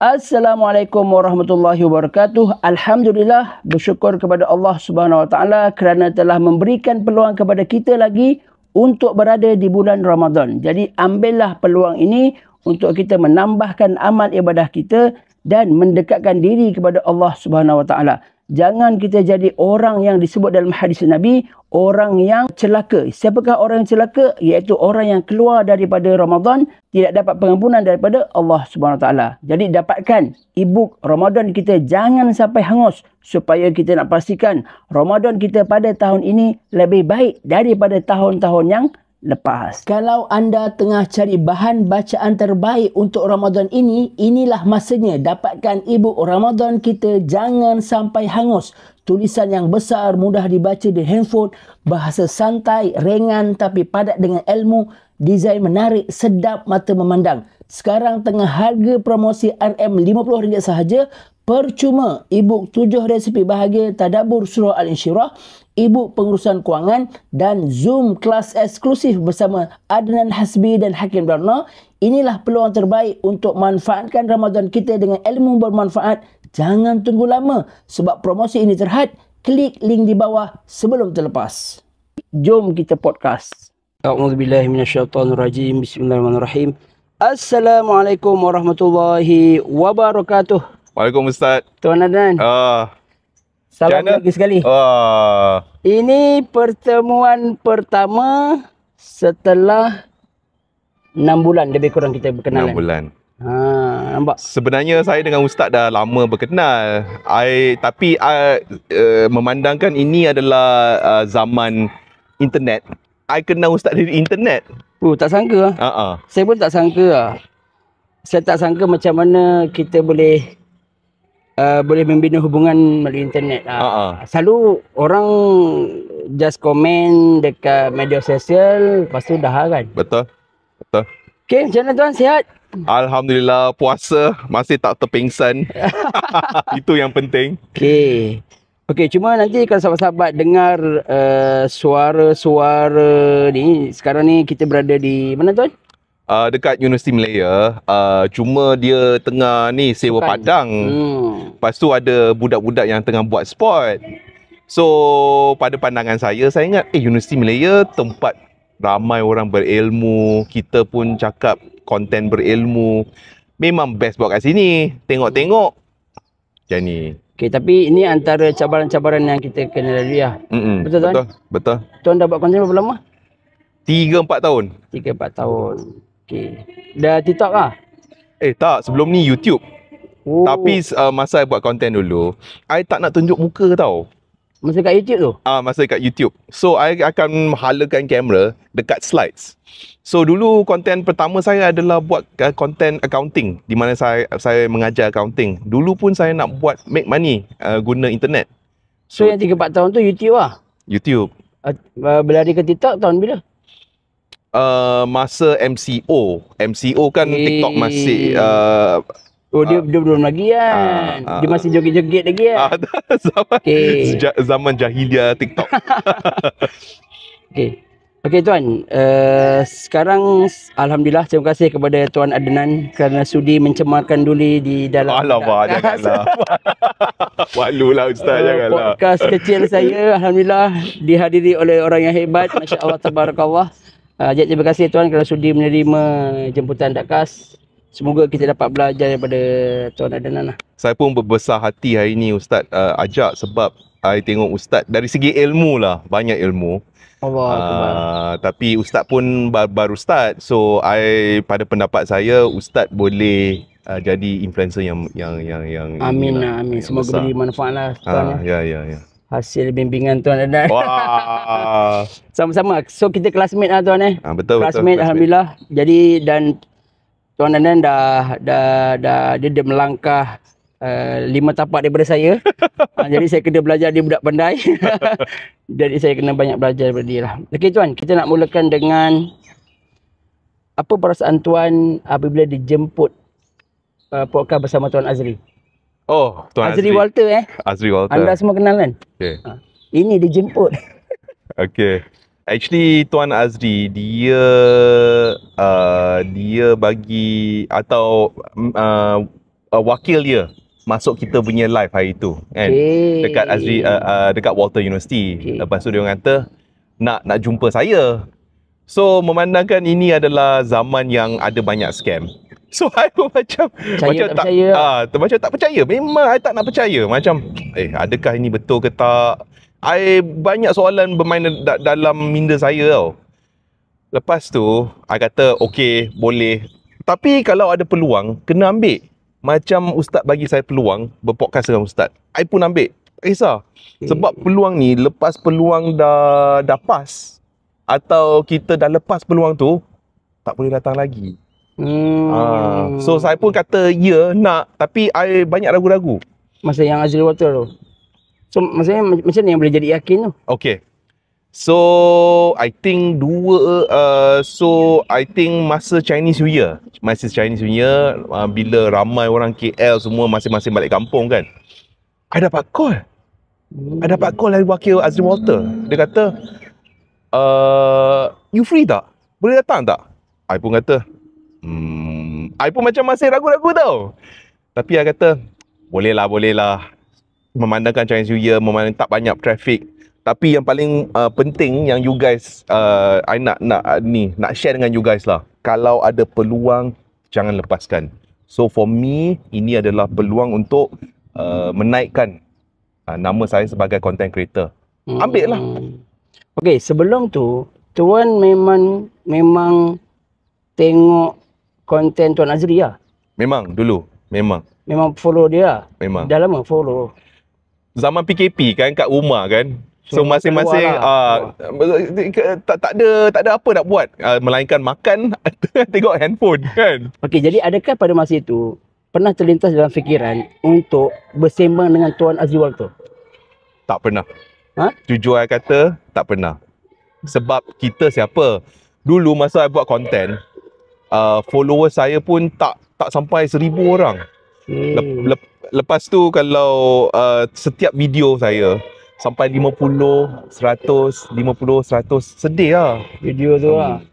Assalamualaikum warahmatullahi wabarakatuh. Alhamdulillah, bersyukur kepada Allah Subhanahu Wa Taala kerana telah memberikan peluang kepada kita lagi untuk berada di bulan Ramadan. Jadi ambillah peluang ini untuk kita menambahkan amal ibadah kita dan mendekatkan diri kepada Allah Subhanahu Wa Taala. Jangan kita jadi orang yang disebut dalam hadis Nabi, orang yang celaka. Siapakah orang yang celaka? Iaitu orang yang keluar daripada Ramadan tidak dapat pengampunan daripada Allah Subhanahu Wa Taala. Jadi dapatkan e-book Ramadan kita, jangan sampai hangus, supaya kita nak pastikan Ramadan kita pada tahun ini lebih baik daripada tahun-tahun yang lepas. Kalau anda tengah cari bahan bacaan terbaik untuk Ramadan ini, inilah masanya. Dapatkan e-book Ramadan kita, jangan sampai hangus. Tulisan yang besar, mudah dibaca di handphone, bahasa santai, ringan tapi padat dengan ilmu, desain menarik, sedap mata memandang. Sekarang tengah harga promosi RM50 sahaja, percuma. E-book 7 resepi bahagia Tadabbur Surah Al-Insyirah, e-book pengurusan kewangan dan Zoom kelas eksklusif bersama Adnan Hasbi dan Hakim Darna. Inilah peluang terbaik untuk manfaatkan Ramadan kita dengan ilmu bermanfaat. Jangan tunggu lama sebab promosi ini terhad. Klik link di bawah sebelum terlepas. Jom kita podcast. A'udzubillahi minasyaitonirrajim. Bismillahirrahmanirrahim. Assalamualaikum warahmatullahi wabarakatuh. Waalaikumsalam, Ustaz. Tuan Adnan. Salam lagi sekali. Ini pertemuan pertama setelah 6 bulan lebih kurang kita berkenalan. 6 bulan. Nampak? Sebenarnya saya dengan Ustaz dah lama berkenal. Tapi memandangkan ini adalah zaman internet. I kenal Ustaz dari internet. Tak sangka. Saya pun tak sangka. Saya tak sangka macam mana kita boleh membina hubungan melalui internet. Selalu orang just komen dekat media sosial, lepas tu dah kan. Betul. Okay, macam mana tuan? Sihat? Alhamdulillah, puasa masih tak terpingsan. Itu yang penting. Okay, cuma nanti kalau sahabat-sahabat dengar suara-suara ni, sekarang ni kita berada di mana tuan? Dekat Universiti Malaya. Cuma dia tengah ni sewa padang. Lepas tu ada budak-budak yang tengah buat sport. So pada pandangan saya ingat Universiti Malaya tempat ramai orang berilmu. Kita pun cakap konten berilmu. Memang best buat kat sini. Tengok-tengok macam ni. Okay, tapi ini antara cabaran-cabaran yang kita kena lalui lah. Betul tuan? Betul. Tuan dah buat konten berapa lama? 3-4 tahun. 3-4 tahun. Okay. Dah TikTok lah? Tak, sebelum ni YouTube. Tapi masa I buat konten dulu, I tak nak tunjuk muka tau. Masa kat YouTube tu? Masa kat YouTube. So, I akan halakan kamera dekat slides. So, dulu konten pertama saya adalah buat konten accounting, di mana saya mengajar accounting. Dulu pun saya nak buat make money guna internet. So yang 3-4 tahun tu YouTube lah? YouTube. Berlari ke TikTok tahun bila? Masa MCO. MCO kan TikTok masih dia belum lagi kan. Dia masih joget-joget lagi kan. Zaman jahiliah TikTok. Okey tuan, sekarang Alhamdulillah, terima kasih kepada Tuan Adnan kerana sudi mencemarkan Duli di dalam janganlah. Malulah Ustaz, janganlah. Podcast kecil saya Alhamdulillah dihadiri oleh orang yang hebat. Masya Allah, tabarakallah. Terima kasih tuan kerana sudi menerima jemputan Dakas. Semoga kita dapat belajar daripada Tuan Adnan lah. Saya pun berbesar hati hari ini Ustaz ajak, sebab I tengok Ustaz dari segi ilmu lah, banyak ilmu. Tapi Ustaz pun baru start. So pada pendapat saya Ustaz boleh jadi influencer yang amin. Semoga beri manfaat lah tuan. Ya. Hasil bimbingan Tuan Adnan. Sama-sama. So kita classmate lah tuan betul. Classmate Alhamdulillah. Jadi dan Tuan Adnan dia melangkah 5 tapak daripada saya. Jadi saya kena belajar, dia budak pandai. Jadi saya kena banyak belajar daripada dia lah. Okey tuan, kita nak mulakan dengan apa perasaan tuan apabila dijemput podcast bersama Tuan Azri? Tuan Azri Walter Azri Walter. Anda semua kenal kan? Okay. Ini dijemput. Okay. Actually Tuan Azri dia bagi atau wakil dia masuk kita punya live hari tu kan. Dekat Azri dekat Walter University. Lepas tu dia orang kata nak jumpa saya. So memandangkan ini adalah zaman yang ada banyak scam. So I pun macam tak percaya. Memang I tak nak percaya. Macam adakah ini betul ke tak? I banyak soalan bermain dalam minda saya tau. Lepas tu I kata okey, boleh. Tapi kalau ada peluang kena ambil. Macam Ustaz bagi saya peluang berpodcast dengan Ustaz, I pun ambil. Tak kisah. Sebab peluang ni, lepas peluang dah pas, atau kita dah lepas peluang tu, tak boleh datang lagi. So saya pun kata ya nak, tapi I banyak ragu-ragu. Masa yang Azri Walter tu. So maksudnya macam mana yang boleh jadi yakin tu? Okay. So I think masa Chinese New Year. Bila ramai orang KL semua masing-masing balik kampung kan. I dapat call. Dari wakil Azri Walter. Dia kata, you free tak? Boleh datang tak? I pun kata, I pun macam masih ragu-ragu tau. Tapi I kata, boleh lah. Memandangkan Chinese New Year, memandang tak banyak traffic. Tapi yang paling penting yang you guys, I nak share dengan you guys lah. Kalau ada peluang, jangan lepaskan. So for me, ini adalah peluang untuk menaikkan nama saya sebagai content creator. Ambil lah. Okay, sebelum tu, Tuan memang tengok konten Tuan Azri lah? Memang, dulu. Memang follow dia lah? Memang. Dah lama follow? Zaman PKP kan, kat rumah kan. So masing-masing tak ada apa nak buat melainkan makan tengok handphone kan. Okey, jadi adakah pada masa itu pernah terlintas dalam fikiran untuk bersembang dengan Tuan Azri Walter? Tak pernah. Jujur saya kata tak pernah. Sebab kita siapa? Dulu masa saya buat konten, follower saya pun tak sampai 1,000 orang. Lepas tu kalau setiap video saya sampai 50, 100, 100, sedih lah video tu lah.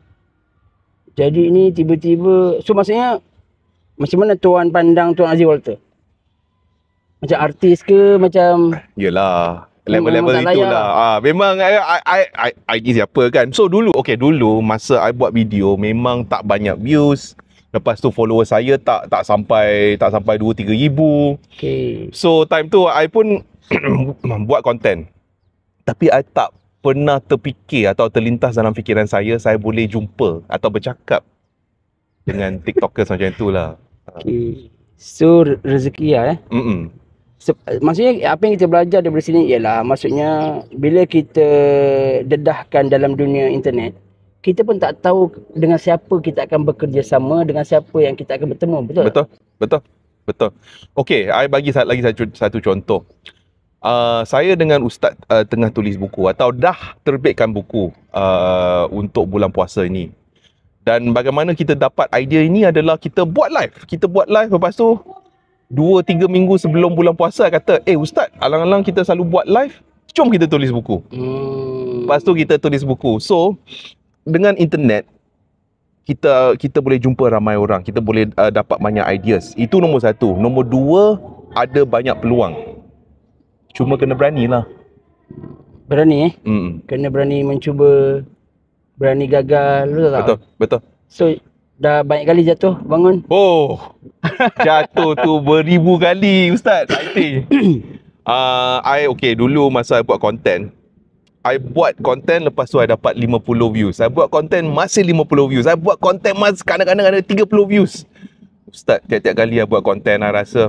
Jadi ni tiba-tiba, so maksudnya macam mana Tuan pandang Tuan Azri Walter? Macam artis ke macam? Yelah, level-level itulah. Memang I ni siapa kan. So dulu masa I buat video memang tak banyak views. Lepas tu follower saya tak sampai 2-3 ribu. Okay. So time tu I pun buat konten. Tapi I tak pernah terfikir atau terlintas dalam fikiran saya boleh jumpa atau bercakap dengan TikTokers macam itulah. Okay. So rezeki lah maksudnya apa yang kita belajar daripada sini ialah, maksudnya bila kita dedahkan dalam dunia internet, kita pun tak tahu dengan siapa kita akan bekerjasama, dengan siapa yang kita akan bertemu. Betul. Okey, I bagi lagi satu contoh. Saya dengan Ustaz tengah tulis buku atau dah terbitkan buku untuk bulan puasa ini. Dan bagaimana kita dapat idea ini adalah kita buat live. Lepas tu 2-3 minggu sebelum bulan puasa kata, Ustaz, alang-alang kita selalu buat live, jom kita tulis buku. Lepas tu kita tulis buku. So dengan internet kita boleh jumpa ramai orang, kita boleh dapat banyak ideas. Itu nombor 1. Nombor 2, ada banyak peluang. Cuma kena berani lah. Berani kena berani mencuba, berani gagal. Betul. So dah banyak kali jatuh bangun? Jatuh tu beribu kali Ustaz. Dulu masa I buat konten, lepas tu I dapat 50 views. I buat konten masih 50 views. I buat konten kadang-kadang ada 30 views. Ustaz, tiap-tiap kali I buat konten, I rasa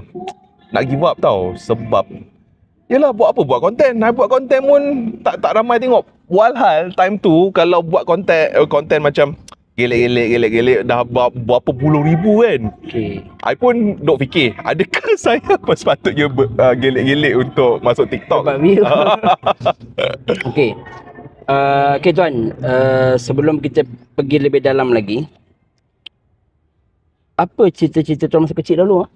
nak give up tau. Sebab yelah, buat apa buat konten? I buat konten pun tak ramai tengok. Walhal time tu kalau buat konten macam gelek-gelek dah berapa puluh ribu kan. Okay. I pun duk fikir, adakah saya sepatutnya gelek-gelek untuk masuk TikTok? Okay. Okay Tuan, sebelum kita pergi lebih dalam lagi, apa cita-cita Tuan masa kecil dulu?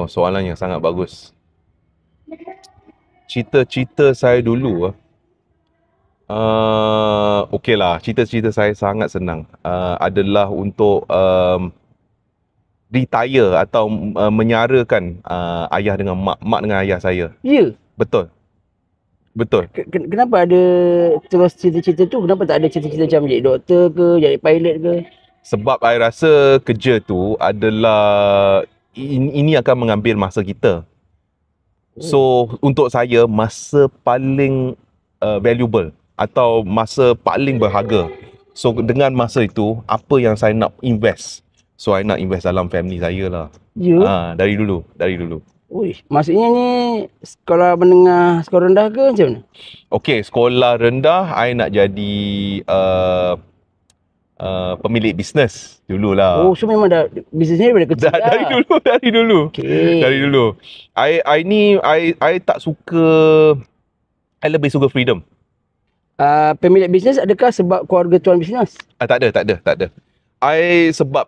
Soalan yang sangat bagus. Cita-cita saya dulu cita-cita saya sangat senang. Adalah untuk retire atau menyarakan ayah dengan mak dengan ayah saya. Ya. Betul. Kenapa ada terus cita-cita tu? Kenapa tak ada cita-cita macam jadi doktor ke, jadi pilot ke? Sebab I rasa kerja tu adalah ini akan mengambil masa kita. So untuk saya masa paling valuable atau masa paling berharga. So dengan masa itu apa yang saya nak invest? So I nak invest dalam family saya lah. Ya. Dari dulu. Ui, maksudnya ni sekolah menengah, sekolah rendah ke macam mana? Okey, sekolah rendah I nak jadi pemilik bisnes dululah. Oh, so memang dah bisnes ni daripada kecil Dari dulu. Okay. Dari dulu. I tak suka, I lebih suka freedom. Pemilik bisnes adakah sebab keluarga tuan bisnes? Tak ada. Sebab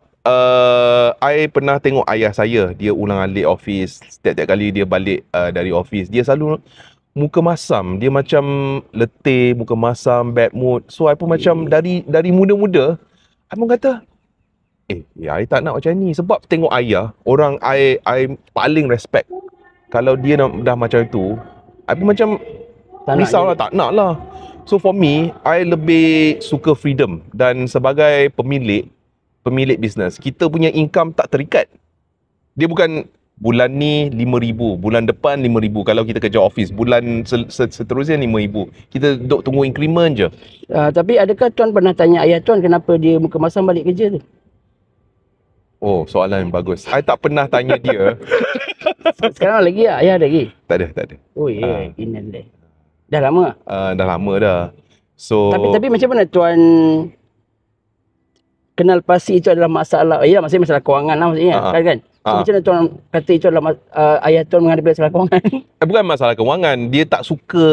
I pernah tengok ayah saya, dia ulang-alik office. Setiap kali dia balik dari office, dia selalu muka masam. Dia macam letih, muka masam, bad mood. So I pun macam dari muda-muda I pun kata, I tak nak macam ni. Sebab tengok ayah, orang I paling respect. Kalau dia dah macam tu, I pun macam risau lah, tak nak lah. So for me, I lebih suka freedom. Dan sebagai pemilik bisnes, kita punya income tak terikat. Dia bukan bulan ni 5,000, bulan depan 5,000 kalau kita kerja office, bulan seterusnya 5,000. Kita duduk tunggu increment je. Tapi adakah tuan pernah tanya ayah tuan kenapa dia muka masam balik kerja tu? Oh, soalan yang bagus. I tak pernah tanya dia. Sekarang lagi tak? Ayah ada lagi? Tak ada. Oh ya, innalillah. Dah lama? Dah lama dah. So Tapi macam mana tuan kenal pasti itu adalah masalah, maksudnya masalah kewangan lah maksudnya, kan? So, macam mana tuan kata itu adalah ayah tuan menghadapi masalah kewangan? Bukan masalah kewangan, dia tak suka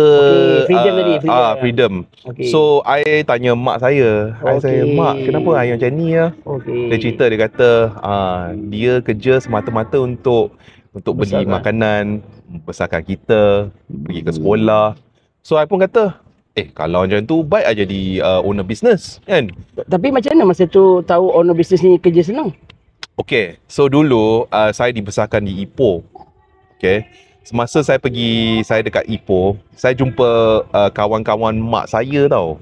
freedom tadi. Freedom. Okay. So, I tanya mak saya, saya, mak, kenapa ayah macam ni ya? Dia cerita, dia kata, dia kerja semata-mata untuk beli makanan, membesarkan kita, pergi ke sekolah. So, I pun kata, kalau macam tu, baik I jadi owner business, kan? Tapi macam mana masa tu tahu owner business ni kerja senang? Okay, so dulu saya dibesarkan di Ipoh. Okay, semasa saya dekat Ipoh, saya jumpa kawan-kawan mak saya tau.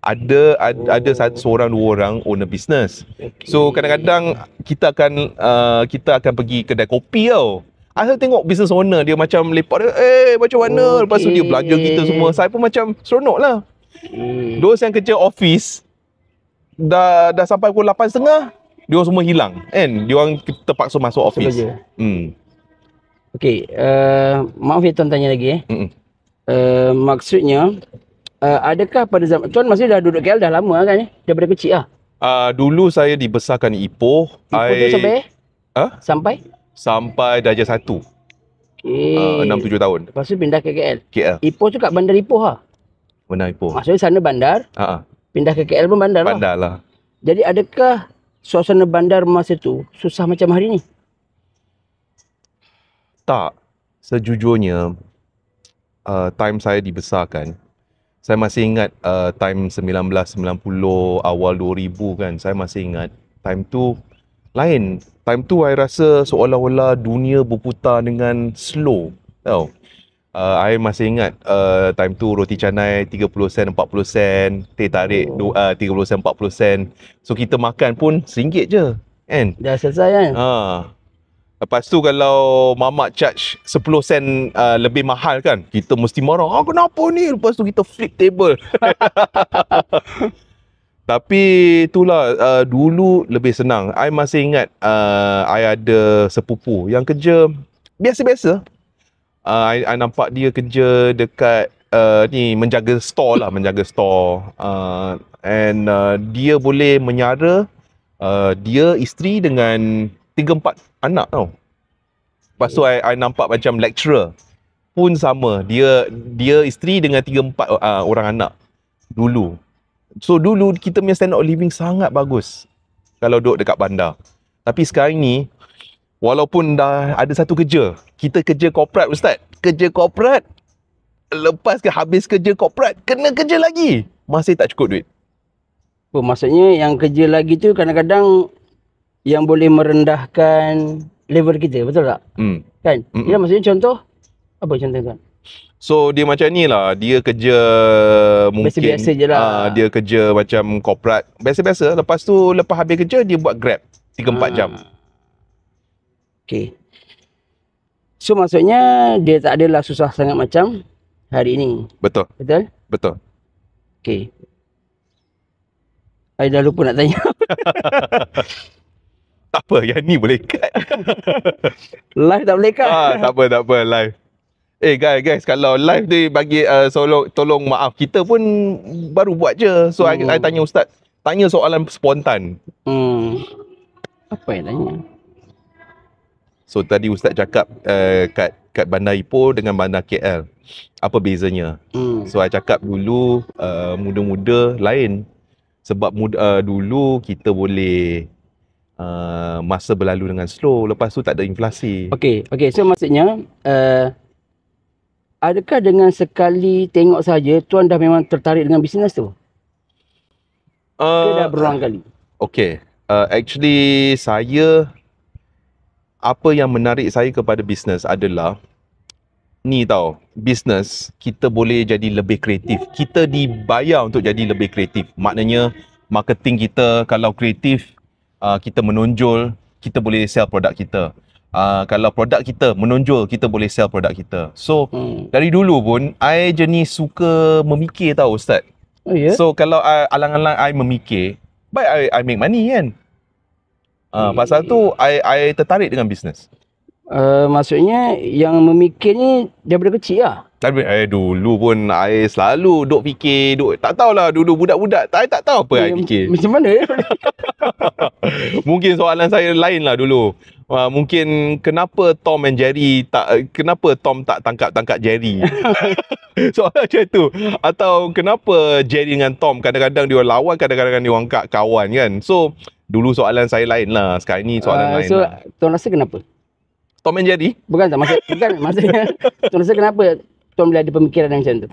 Ada seorang dua orang owner business. So kadang-kadang kita akan pergi kedai kopi tau. Saya tengok business owner dia macam lepak dia, macam mana? Lepas tu dia belanja kita semua. Saya pun macam seronok lah. Those yang kerja office dah sampai pukul 8.30, dia orang semua hilang, kan? Dia orang terpaksa masuk office. Okey, maaf ya tuan tanya lagi maksudnya adakah pada zaman tuan masih dah duduk KL dah lama kan daripada kecil lah? Dulu saya dibesarkan di Ipoh. Tu sampai? Sampai darjah 1. 6-7 tahun. Lepas tu pindah ke KL. Ipoh tu kat bandar Ipoh lah. Bandar Ipoh. Maksudnya sana bandar. Pindah ke KL pun bandar lah. Bandar lah. Jadi adakah suasana bandar masa tu susah macam hari ni? Tak. Sejujurnya time saya dibesarkan, saya masih ingat time 1990, awal 2000 kan. Saya masih ingat time tu lain. Time tu I rasa seolah-olah dunia berputar dengan slow, tau. I masih ingat time tu roti canai 30 sen, 40 sen, teh tarik 30 sen, 40 sen. So kita makan pun RM1 je, kan? Dah selesai kan? Lepas tu kalau mamak charge 10 sen lebih mahal kan, kita mesti marah. Kenapa ni? Lepas tu kita flip table. Tapi itulah dulu lebih senang. I masih ingat I ada sepupu yang kerja biasa-biasa. I nampak dia kerja dekat ni menjaga store. And dia boleh menyara dia isteri dengan 3-4 anak tau. Lepas tu I nampak macam lecturer pun sama. Dia isteri dengan 3-4 orang anak dulu. So dulu kita punya standard of living sangat bagus kalau duduk dekat bandar. Tapi sekarang ni, walaupun dah ada satu kerja, kita kerja korporat ustaz. Kerja korporat, lepas habis kerja korporat, kena kerja lagi. Masih tak cukup duit. Maksudnya yang kerja lagi tu kadang-kadang yang boleh merendahkan level kita, betul tak? Kan? Dia maksudnya contoh, apa contoh tuan? So dia macam ni lah, dia kerja mungkin biasa-biasa je lah. Dia kerja macam corporate biasa-biasa, lepas tu lepas habis kerja dia buat Grab 3-4 jam. Okay. So maksudnya dia tak adalah susah sangat macam hari ini. Betul. Betul? Betul. Okay. I dah lupa nak tanya. Tak apa, yang ni boleh cut. Live tak boleh cut? Tak apa, live. Guys, kalau live dia bagi tolong maaf, kita pun baru buat je. So I tanya Ustaz, tanya soalan spontan. Apa yang tanya? So tadi Ustaz cakap kat Bandar Ipoh dengan Bandar KL, apa bezanya? So I cakap dulu muda-muda lain. Sebab dulu kita boleh masa berlalu dengan slow, lepas tu tak ada inflasi. Okay, so maksudnya adakah dengan sekali tengok saja tuan dah memang tertarik dengan bisnes tu? Ke dah berulang kali? Okay, actually saya, apa yang menarik saya kepada bisnes adalah ni tau, bisnes kita boleh jadi lebih kreatif. Kita dibayar untuk jadi lebih kreatif. Maknanya marketing kita kalau kreatif, kita menonjol, kita boleh sell produk kita. Kalau produk kita menonjol, kita boleh sell produk kita. So dari dulu pun I jenis suka memikir tau Ustaz. Oh ya? Yeah? So kalau alang-alang I memikir, baik I make money kan. Pasal tu I tertarik dengan bisnes. Maksudnya yang memikir ni daripada kecil lah? Tapi dulu pun I selalu duk fikir, tak tahulah dulu budak-budak, I tak tahu apa I fikir. Macam mana ya? Mungkin soalan saya lain lah dulu. Mungkin kenapa Tom tak tangkap Jerry? Soalan macam tu. Atau kenapa Jerry dengan Tom kadang-kadang dia lawan, kadang-kadang dia orang kawan kan. So dulu soalan saya lain lah. Sekarang ni soalan lain. So lah. Tuan rasa kenapa? Tom and Jerry? Bukan maksudnya tuan rasa kenapa tuan boleh ada pemikiran macam tu?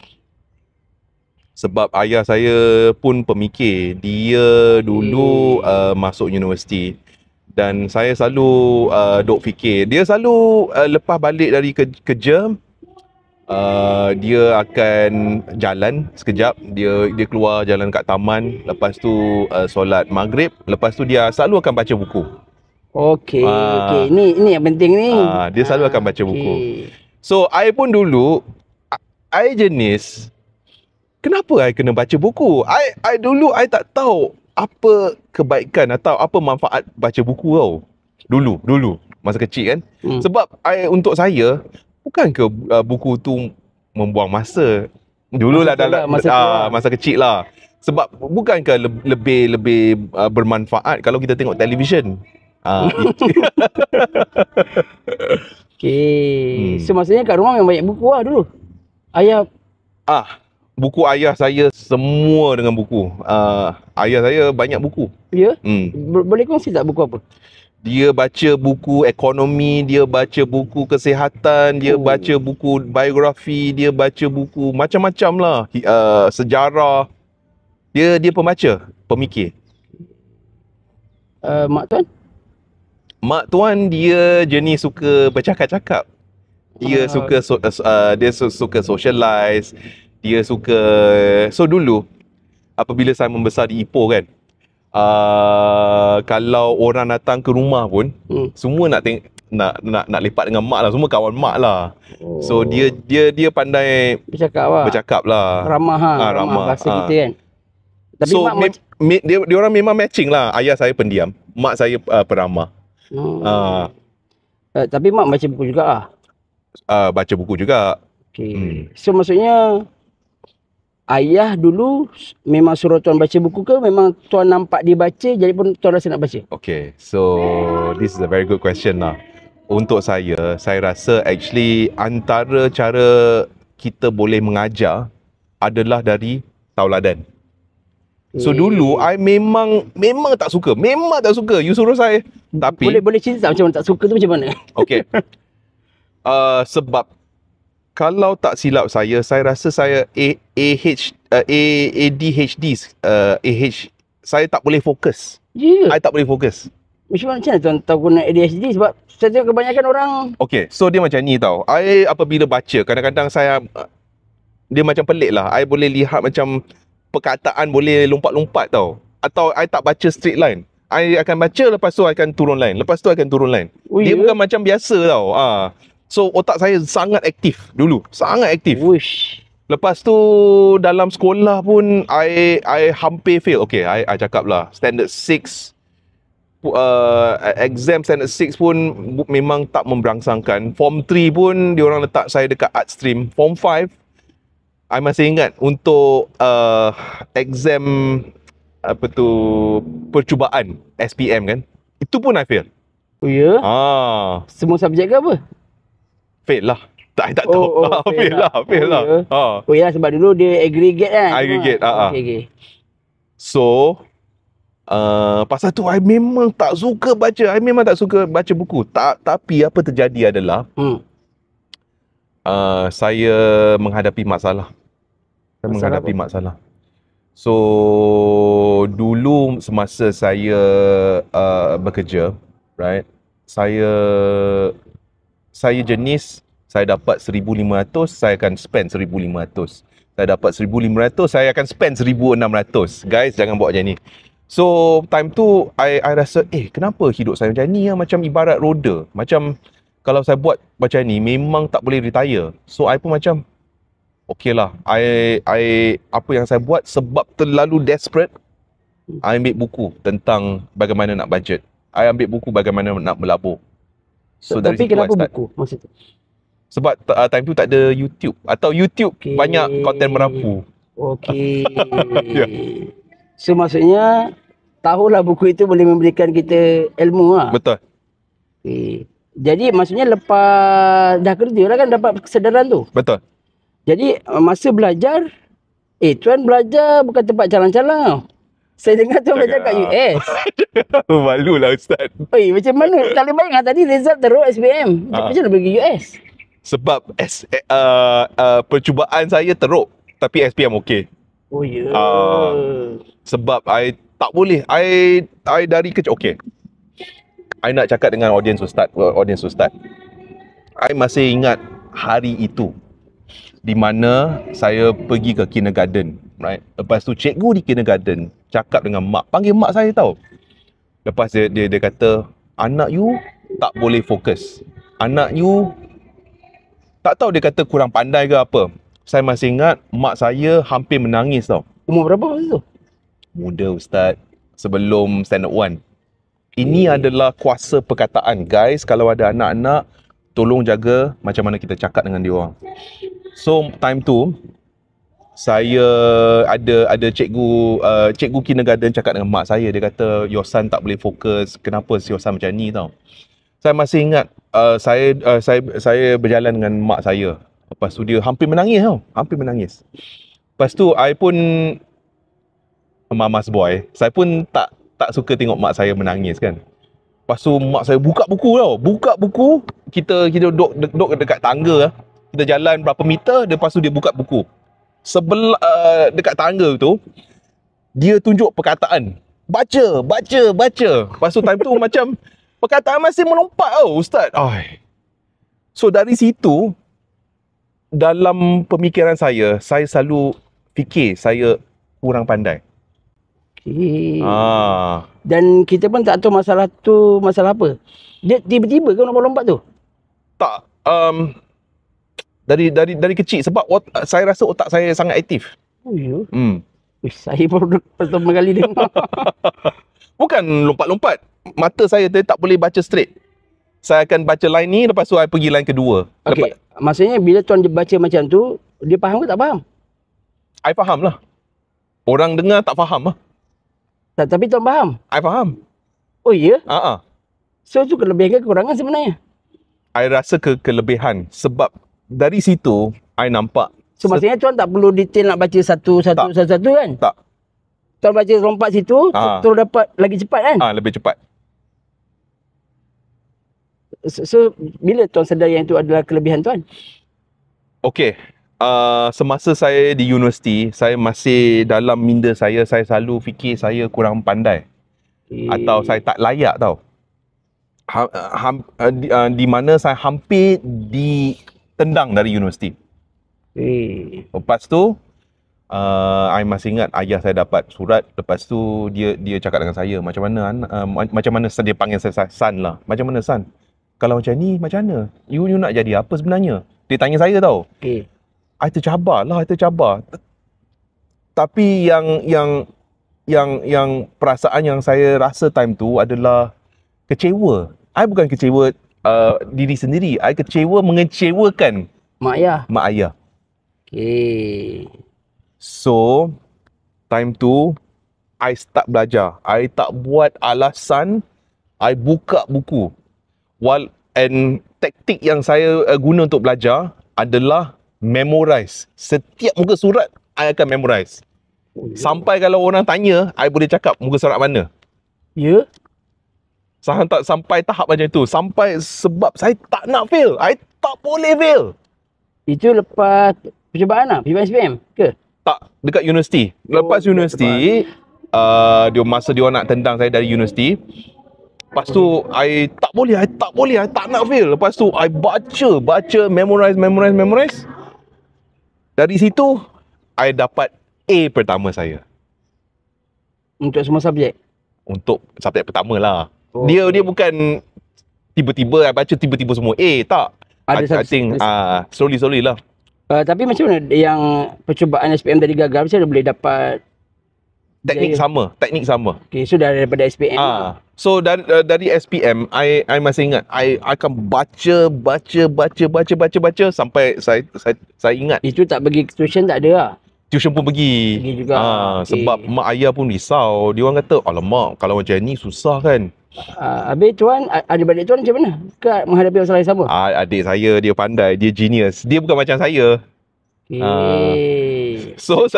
Sebab ayah saya pun pemikir. Dia dulu masuk universiti. Dan saya selalu duk fikir. Dia selalu lepas balik dari kerja, dia akan jalan sekejap. Dia keluar jalan kat taman. Lepas tu solat maghrib. Lepas tu dia selalu akan baca buku. Okey. Ini yang penting ni. Dia selalu akan baca buku. So, I pun dulu, I jenis, kenapa I kena baca buku? I dulu, I tak tahu apa kebaikan atau apa manfaat baca buku tau. Dulu, masa kecil kan. Sebab untuk saya, bukan ke buku tu membuang masa. Dululah dalam masa kecil lah. Sebab bukankah lebih bermanfaat kalau kita tengok televisyen. So maksudnya kat rumah memang banyak buku lah dulu. Ayah buku ayah saya semua dengan buku. Ayah saya banyak buku. Ya? Boleh kongsi tak buku apa? Dia baca buku ekonomi, dia baca buku kesihatan, dia baca buku biografi, dia baca buku macam-macam lah. Sejarah. Dia pembaca, pemikir. Mak tuan? Mak tuan dia jenis suka bercakap-cakap. Dia suka socialize. Dia suka, so dulu apabila saya membesar di Ipoh kan, kalau orang datang ke rumah pun semua nak lepak dengan mak lah, semua kawan mak lah. So dia pandai bercakap lah. Ramah bahasa kita kan. Tapi so dia orang memang matching lah. Ayah saya pendiam, mak saya peramah. Tapi mak baca buku juga lah. Baca buku juga. So maksudnya ayah dulu memang suruh tuan baca buku ke memang tuan nampak dia baca jadi pun tuan rasa nak baca? Okay, so this is a very good question lah. Untuk saya rasa actually antara cara kita boleh mengajar adalah dari tauladan. So dulu I memang tak suka. Memang tak suka you suruh saya. Tapi boleh cerita tak macam mana tak suka tu macam mana? Okay. Sebab kalau tak silap saya rasa saya ADHD. Saya tak boleh fokus. Yeah. I tak boleh fokus. Macam mana tuan tahu guna ADHD? Sebab saya tengok kebanyakan orang... Okay, so dia macam ni tau. I apabila baca, kadang-kadang saya... Dia macam pelik lah. I boleh lihat macam perkataan boleh lompat-lompat tau. Atau I tak baca straight line. I akan baca, lepas tu I akan turun line. Lepas tu I akan turun line. Dia bukan macam biasa tau. So otak saya sangat aktif dulu. Sangat aktif. Wish. Lepas tu dalam sekolah pun I hampir fail. Okay, I cakap lah. Standard 6. Exam standard 6 pun memang tak memberangsangkan. Form 3 pun diorang letak saya dekat art stream. Form 5 I masih ingat untuk exam apa tu percubaan SPM kan. Itu pun I fail. Oh ya? Semua subjek ke apa? Fail lah. Tak tahu. Fail lah. Oh ya, sebab dulu dia aggregate kan. Aggregate. Okay. So pasal tu I memang tak suka baca. I memang tak suka baca buku. Tapi apa terjadi adalah saya menghadapi masalah. So dulu semasa saya bekerja, right? Saya jenis saya dapat 1,500, saya akan spend 1,500. Saya dapat 1,500, saya akan spend 1,600. Guys, jangan buat macam ni. So time tu I rasa kenapa hidup saya macam ni macam ibarat roda. Macam kalau saya buat macam ni memang tak boleh retire. So I pun macam okay lah, I apa yang saya buat sebab terlalu desperate, I ambil buku tentang bagaimana nak budget. I ambil buku bagaimana nak melabur. So tapi kenapa buku masa tu? Sebab time tu tak ada YouTube. Atau YouTube banyak konten merapu. Okay. So maksudnya tahulah buku itu boleh memberikan kita ilmu lah. Betul. Okay. Jadi maksudnya lepas dah kerja lah kan dapat kesedaran tu. Betul. Jadi masa belajar, tuan belajar bukan tempat calang-calang. Saya dengar tuan belajar kat US. Malulah Ustaz. Macam mana? Tak boleh bayang tadi result teruk SPM. Macam mana pergi US? Sebab percubaan saya teruk, tapi SPM okey. Oh ya. Sebab I tak boleh. I dari kecil okey. I nak cakap dengan audience Ustaz. I masih ingat hari itu di mana saya pergi ke kindergarten, right? Lepas tu cikgu di kindergarten cakap dengan mak, panggil mak saya tau. Lepas dia kata, anak you tak boleh fokus. Anak you tak tahu, dia kata kurang pandai ke apa. Saya masih ingat mak saya hampir menangis tau. Umur berapa masa tu? Muda Ustaz, sebelum standard 1. Ini adalah kuasa perkataan. Guys, kalau ada anak-anak, tolong jaga macam mana kita cakap dengan dia orang. So time tu saya ada cikgu kindergarten cakap dengan mak saya. Dia kata your son tak boleh fokus. Kenapa your son macam ni tau. Saya masih ingat saya berjalan dengan mak saya. Lepas tu dia hampir menangis tau. Lepas tu I pun mama's boy. Saya pun tak suka tengok mak saya menangis kan. Lepas tu mak saya buka buku tau. Kita duduk dekat tangga lah. Kita jalan berapa meter, lepas tu dia buka buku. Dekat tangga tu, dia tunjuk perkataan. Baca. Lepas tu time tu macam perkataan masih melompat tau, Ustaz. So dari situ, dalam pemikiran saya selalu fikir saya kurang pandai. Okay. Dan kita pun tak tahu masalah tu masalah apa. Dia tiba-tiba ke lompat-lompat tu? Tak. Dari kecil sebab saya rasa otak saya sangat aktif. Oh ya. Saya baru pertama kali dengar. Bukan lompat-lompat. Mata saya tak boleh baca straight. Saya akan baca line ni, lepas tu I pergi line kedua. Okey. Maksudnya bila tuan baca macam tu, dia faham ke tak faham? I faham lah. Orang dengar tak faham lah. Tapi tuan faham? I faham. Oh ya? So tu kelebihan ke kekurangan sebenarnya? I rasa kelebihan sebab dari situ I nampak. So maksudnya tuan tak perlu detail nak baca satu kan? Tak. Tuan baca lompat situ, terus dapat lagi cepat kan? Lebih cepat. So bila tuan sedar yang itu adalah kelebihan tuan? Okey. Semasa saya di universiti, saya masih dalam minda saya selalu fikir saya kurang pandai. Atau saya tak layak tau. di mana saya hampir ditendang dari universiti. Lepas tu I masih ingat ayah saya dapat surat. Lepas tu dia cakap dengan saya, macam mana son, dia panggil saya son lah. Macam mana son? Kalau macam ni macam mana? You nak jadi apa sebenarnya? Dia tanya saya tau. I tercabar. Tapi yang perasaan yang saya rasa time tu adalah kecewa. I bukan kecewa diri sendiri. I kecewa mengecewakan mak ayah. So time tu I start belajar. I tak buat alasan. I buka buku. And taktik yang saya guna untuk belajar adalah memorize. Setiap muka surat I akan memorize. Sampai kalau orang tanya, I boleh cakap muka surat mana. Ya? Sampai tahap macam tu. Sampai sebab saya tak nak fail. I tak boleh fail. Itu lepas percubaan lah? Percubaan SPM ke? Tak, dekat universiti. Lepas universiti, masa dia nak tendang saya dari universiti. Lepas tu, I tak boleh, I tak nak fail. Lepas tu, I baca, memorize. Dari situ, I dapat A pertama saya. Untuk semua subjek? Untuk subjek pertama lah. Dia bukan tiba-tiba I baca tiba-tiba semua A, tak. I think slowly lah. Tapi macam mana yang percubaan SPM tadi gagal, macam mana boleh dapat teknik sama? Okay, so daripada SPM so dari SPM I masih ingat I akan baca sampai saya ingat. Itu tak pergi tuition, tak ada lah? Tuition pun pergi juga. Sebab mak ayah pun risau. Dia orang kata, alamak, kalau macam ni susah kan. Habis tuan, adik-adik tuan macam mana menghadapi masalah yang sama? Adik saya dia pandai, dia genius. Dia bukan macam saya. So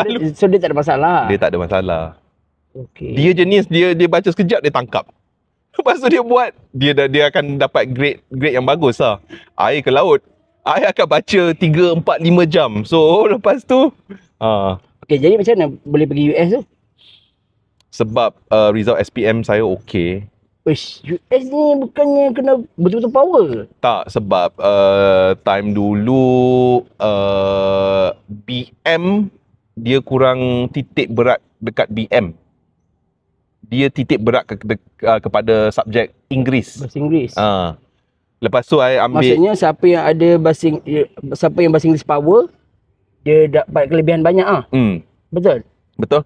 dia tak ada masalah? Dia tak ada masalah. Dia jenis, dia baca sekejap, dia tangkap. Lepas tu dia buat, dia akan dapat grade yang bagus lah. Air ke laut, I akan baca 3, 4, 5 jam. So lepas tu jadi macam mana boleh pergi US tu? Sebab result SPM saya okey. US ni bukannya kena betul-betul power? Tak, sebab time dulu BM dia kurang titik berat dekat BM. Dia titik berat kepada subjek Inggeris. Bahasa Inggeris. Lepas tu I ambil. Maksudnya siapa yang bahasa Inggeris power, dia dapat kelebihan banyak Betul? Betul.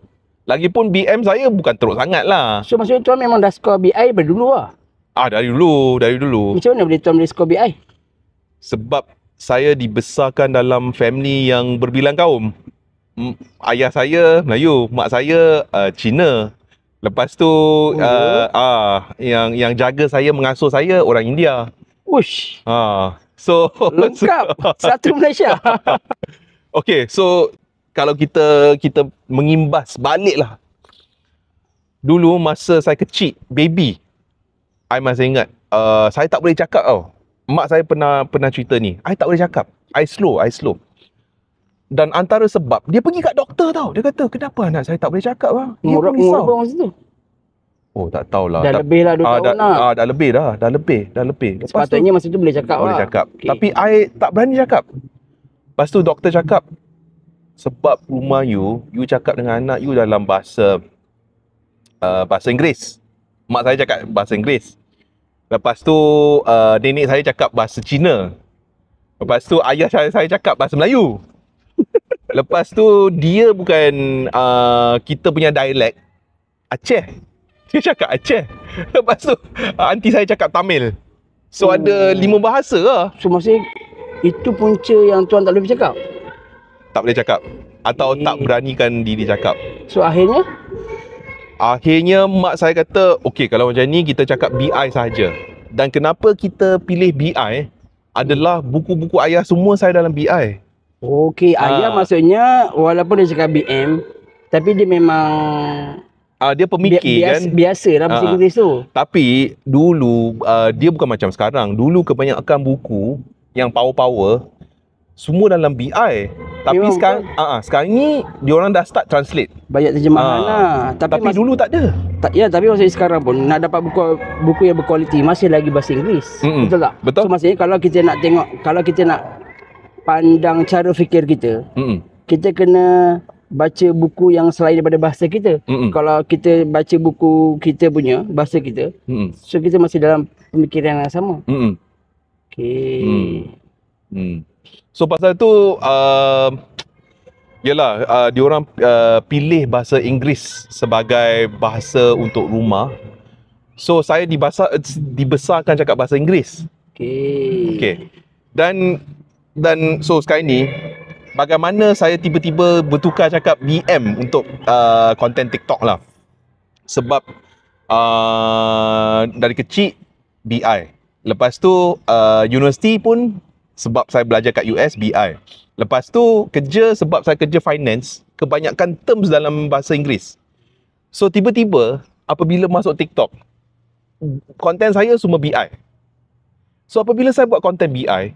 Lagipun BM saya bukan teruk sangat lah. So maksudnya tuan memang dah skor BI daripada dulu lah? Dari dulu. Macam mana tuan boleh skor BI? Sebab saya dibesarkan dalam family yang berbilang kaum. Ayah saya Melayu, mak saya Cina. Lepas tu yang jaga saya, mengasuh saya orang India. Ush. So lengkap. Satu Malaysia. Okay, so kalau kita mengimbas balik lah. Dulu masa saya kecil, baby, I masih ingat, saya tak boleh cakap tau. Mak saya pernah cerita ni. I tak boleh cakap. I slow. Dan antara sebab, dia pergi kat doktor tau. Dia kata, kenapa anak saya tak boleh cakap lah? Dia pun risau. Umur masa tu? Oh, tak tahulah. Dah lebih lah 2 tahun lah. Dah lebih. Sepatutnya masa tu boleh cakap lah. Boleh cakap. Okay. Tapi I tak berani cakap. Lepas tu doktor cakap, sebab rumah you cakap dengan anak you dalam bahasa Inggeris. Mak saya cakap bahasa Inggeris. Lepas tu nenek saya cakap bahasa Cina. Lepas tu ayah saya cakap bahasa Melayu. Lepas tu dia bukan kita punya dialek Aceh. Dia cakap Aceh. Lepas tu aunty saya cakap Tamil. So ada 5 bahasa lah. So maksudnya itu punca yang tuan tak boleh bercakap? Tak boleh cakap. Atau tak beranikan diri cakap. So akhirnya? Akhirnya mak saya kata, okey kalau macam ni kita cakap BI sahaja. Dan kenapa kita pilih BI adalah buku-buku ayah semua saya dalam BI. Okey, ayah maksudnya walaupun dia cakap BM, tapi dia memang dia pemikir kan. Biasalah bahasa Inggeris tu. Tapi dulu dia bukan macam sekarang. Dulu kebanyakan buku yang power-power semua dalam BI. Tapi Memang sekarang ni diorang dah start translate. Banyak terjemahan lah. Tapi dulu tak ada. Tapi maksudnya sekarang pun nak dapat buku yang berkualiti masih lagi bahasa Inggeris. Betul tak? Betul. So maksudnya kalau kita nak tengok, kalau kita nak pandang cara fikir kita, kita kena baca buku yang selain daripada bahasa kita. Kalau kita baca buku kita punya bahasa kita, so kita masih dalam pemikiran yang sama. Okay. So pasal tu yalah, diorang pilih bahasa Inggeris sebagai bahasa untuk rumah. So saya dibesarkan cakap bahasa Inggeris. Okay. Dan so sekarang ni bagaimana saya tiba-tiba bertukar cakap BM untuk konten TikTok lah. Sebab dari kecil BI. Lepas tu universiti pun sebab saya belajar kat US, BI. Lepas tu kerja, sebab saya kerja finance, kebanyakan terms dalam bahasa Inggeris. So tiba-tiba apabila masuk TikTok, konten saya semua BI. So apabila saya buat konten BI,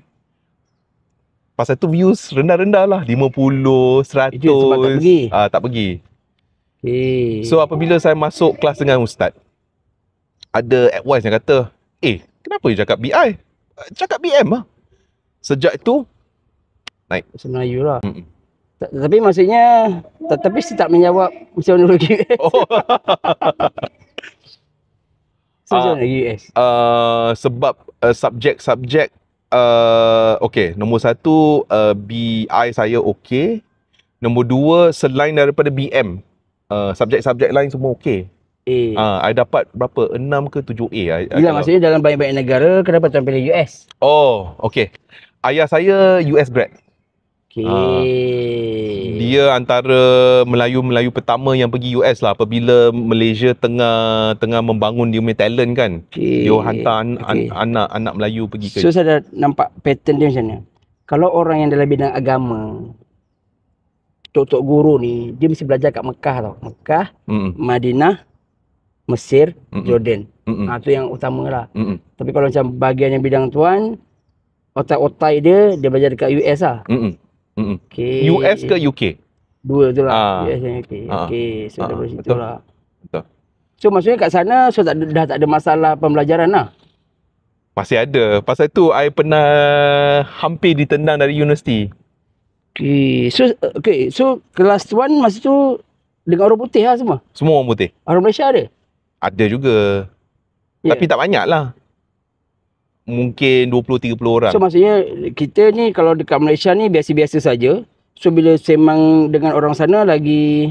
pasal tu views rendah-rendah lah, 50, 100. Itu sebab tak pergi. Tak pergi. So apabila saya masuk kelas dengan ustaz, ada advice yang kata, kenapa you cakap BI? Cakap BM lah. Sejak itu naik. Bahasa Melayu lah. Tapi maksudnya, tapi saya tak menjawab macam mana lagi US. Macam mana US? Sebab subjek-subjek, okay, nombor 1, BI saya okay. Nombor 2, selain daripada BM, subjek-subjek lain semua okay. I dapat berapa? 6 ke 7A. Bila maksudnya dalam banyak-banyak negara, kenapa tuan pilih US? Oh, okay. Ayah saya US grad. Dia antara Melayu-Melayu pertama yang pergi US lah apabila Malaysia tengah membangun dia punya talent kan. Dia hantar anak Melayu pergi ke. So saya dah nampak pattern dia macam ni. Kalau orang yang dalam bidang agama, tok-tok guru ni, dia mesti belajar kat Mekah tau. Mekah, Madinah, Mesir, Jordan. Tu yang utama lah. Tapi kalau macam bahagian yang bidang tuan, otak-otak dia belajar dekat US lah. US ke UK? Dua tu lah. US dan UK. So dah bersitu lah. Betul. So maksudnya kat sana, so dah tak ada masalah pembelajaran lah? Masih ada. Pasal tu, I pernah hampir ditendang dari universiti. So kelas tuan masa tu dengan orang putih lah semua? Semua orang putih. Orang Malaysia ada? Ada juga. Tapi tak banyak lah. Mungkin 20-30 orang. So maksudnya kita ni kalau dekat Malaysia ni biasa-biasa saja. So bila sembang dengan orang sana lagi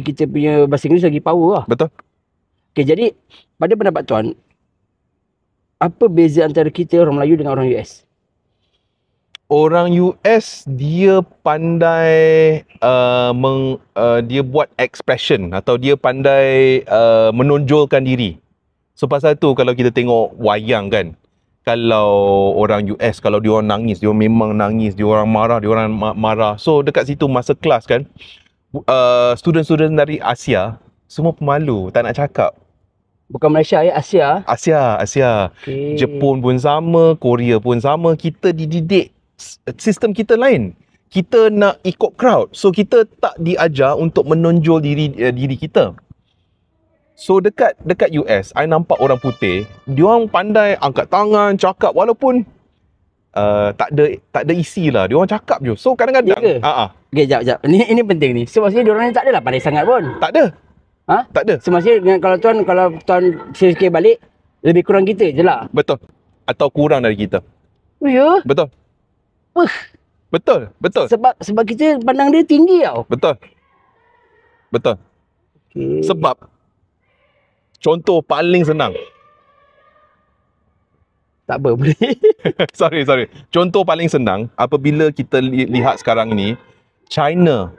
kita punya bahasa Inggeris lagi power lah. Betul. Okay, jadi pada pendapat tuan, apa beza antara kita orang Melayu dengan orang US? Orang US dia pandai dia buat expression atau dia pandai menonjolkan diri. So pasal tu kalau kita tengok wayang kan, kalau orang US, kalau dia orang nangis, dia orang memang nangis, dia orang marah, dia orang marah. So dekat situ masa kelas kan, student-student dari Asia semua pemalu, tak nak cakap. Bukan Malaysia ya, Asia. Asia. Jepun pun sama, Korea pun sama. Kita dididik, sistem kita lain. Kita nak ikut crowd. So kita tak diajar untuk menonjol diri kita. So dekat US, I nampak orang putih, diorang pandai angkat tangan, cakap walaupun tak ada isi lah. Diorang cakap je. So kadang-kadang Okay, jap. Ini penting ni. So maksudnya diorang ni tak adalah pandai sangat pun. Tak ada. Tak ada. So maksudnya kalau tuan fikir balik, lebih kurang kita je lah. Betul. Atau kurang dari kita. Oh ya? Betul. Betul. Sebab kita pandang dia tinggi tau. Betul. Okay. Sebab contoh paling senang. Tak apa, boleh. sorry. Contoh paling senang apabila kita lihat sekarang ni, China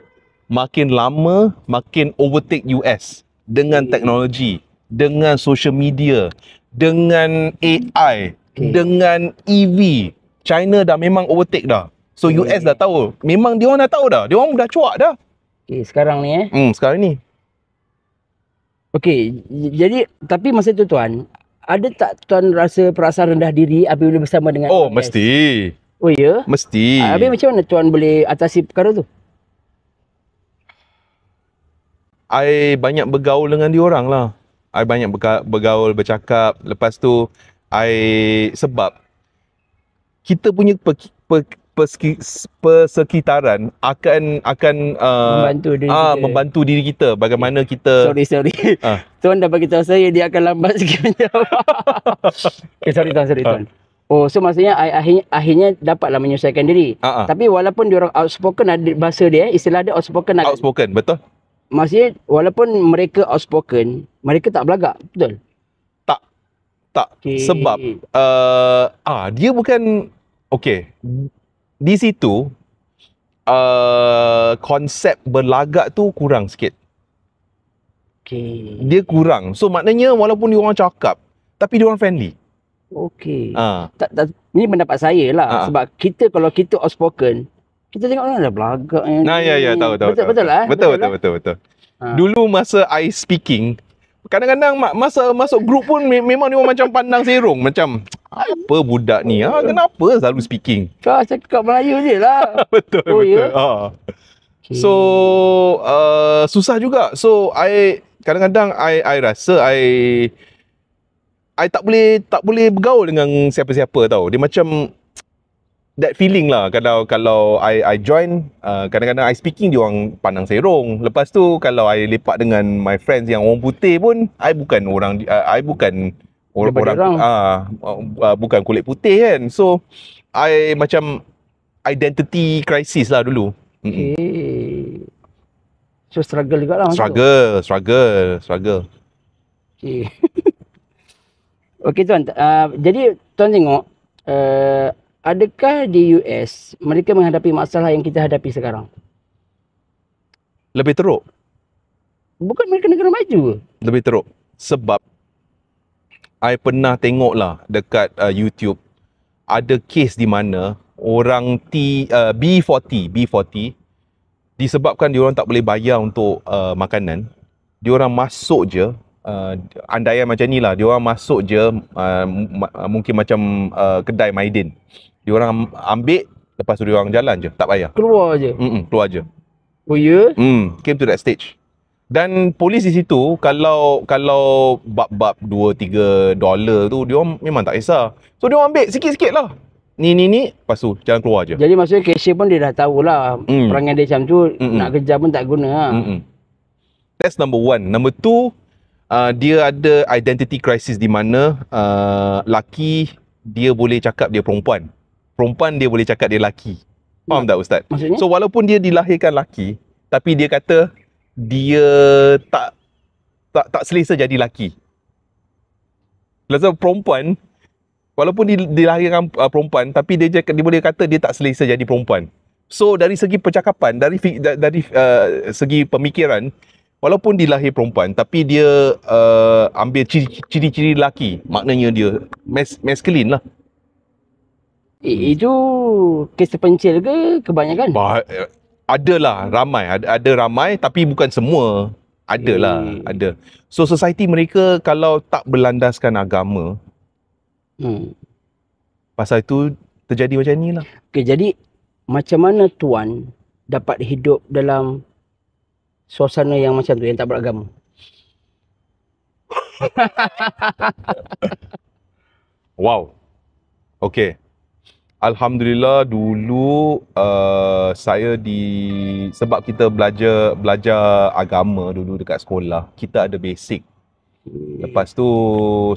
makin lama makin overtake US dengan teknologi, dengan social media, dengan AI, dengan EV. China dah memang overtake dah. So US dah tahu. Memang dia orang dah tahu dah. Dia orang dah cuak dah. Sekarang ni sekarang ni. Okey, jadi tapi masa tu tuan, ada tak tuan rasa perasaan rendah diri apabila bersama dengan Oh, US? Oh ya? Mesti. Habis macam mana tuan boleh atasi perkara tu? I banyak bergaul dengan diorang lah. I banyak bergaul, bercakap. Lepas tu, sebab kita punya persekitaran akan membantu diri kita bagaimana kita. Sorry. Tuan dah bagi tahu saya dia akan lambat sikit menjawab. Sorry tuan. Oh, so maksudnya akhirnya dapatlah menyesuaikan diri. Tapi walaupun diorang outspoken, ada bahasa dia, istilah dia outspoken. Outspoken, betul. Maksudnya walaupun mereka outspoken, mereka tak belagak, betul? Tak. Sebab dia bukan di situ konsep berlagak tu kurang sikit. Dia kurang. So maknanya walaupun dia orang cakap tapi dia orang friendly. Ini pendapat saya lah. Sebab kalau kita outspoken, kita tengok orang dah belagak. Tahu. Betul lah. Betul. Dulu masa I speaking, kadang-kadang masa masuk grup pun memang dia orang macam pandang serong. Macam, apa budak ni? Kenapa selalu speaking? Kau cakap Melayu je lah. Betul. So, susah juga. So, kadang-kadang I rasa I tak boleh bergaul dengan siapa-siapa tau. Dia macam that feeling lah. Kalau I join, kadang-kadang I speaking dia orang pandang serong. Lepas tu kalau I lepak dengan my friends yang orang putih pun, I bukan orang bukan kulit putih kan. So I macam identity crisis lah dulu. So struggle juga lah. Struggle. Okey tuan, jadi tuan tengok adakah di US mereka menghadapi masalah yang kita hadapi sekarang? Lebih teruk. Bukan mereka negara maju ke? Lebih teruk. Sebab I pernah tengok lah dekat YouTube, ada kes di mana orang B40 disebabkan diorang tak boleh bayar untuk makanan, diorang masuk je, andaian macam ni lah, diorang masuk je mungkin macam kedai Maidin. Diorang ambil, lepas tu diorang jalan je, tak bayar. Keluar je? Keluar je. Oh ya? Came to that stage. Dan polis di situ, kalau bab-bab $2-3 tu, diorang memang tak kisah. So diorang ambil sikit-sikit lah. Ni, lepas tu jalan keluar je. Jadi maksudnya cashier pun dia dah tahulah perangai dia macam tu, nak kejar pun tak guna lah. That's number one. Number two, dia ada identity crisis di mana laki dia boleh cakap dia perempuan. Perempuan dia boleh cakap dia laki. Faham tak Ustaz? Maksudnya? So walaupun dia dilahirkan laki, tapi dia kata dia tak selesa jadi laki. Sebab perempuan, walaupun dilahirkan perempuan, tapi dia boleh kata dia tak selesa jadi perempuan. So dari segi percakapan, dari segi pemikiran, walaupun dilahir perempuan, tapi dia ambil ciri-ciri lelaki, maknanya dia masculine lah. Itu kes terpencil ke kebanyakan? Adalah ramai, ada ramai, tapi bukan semua. Adalah, ada. So society mereka kalau tak berlandaskan agama, pasal itu terjadi macam ni lah. Okay, jadi macam mana tuan dapat hidup dalam suasana yang macam tu, yang tak beragama? Wow. Okay. Alhamdulillah dulu saya sebab kita belajar agama dulu dekat sekolah, kita ada basic. Lepas tu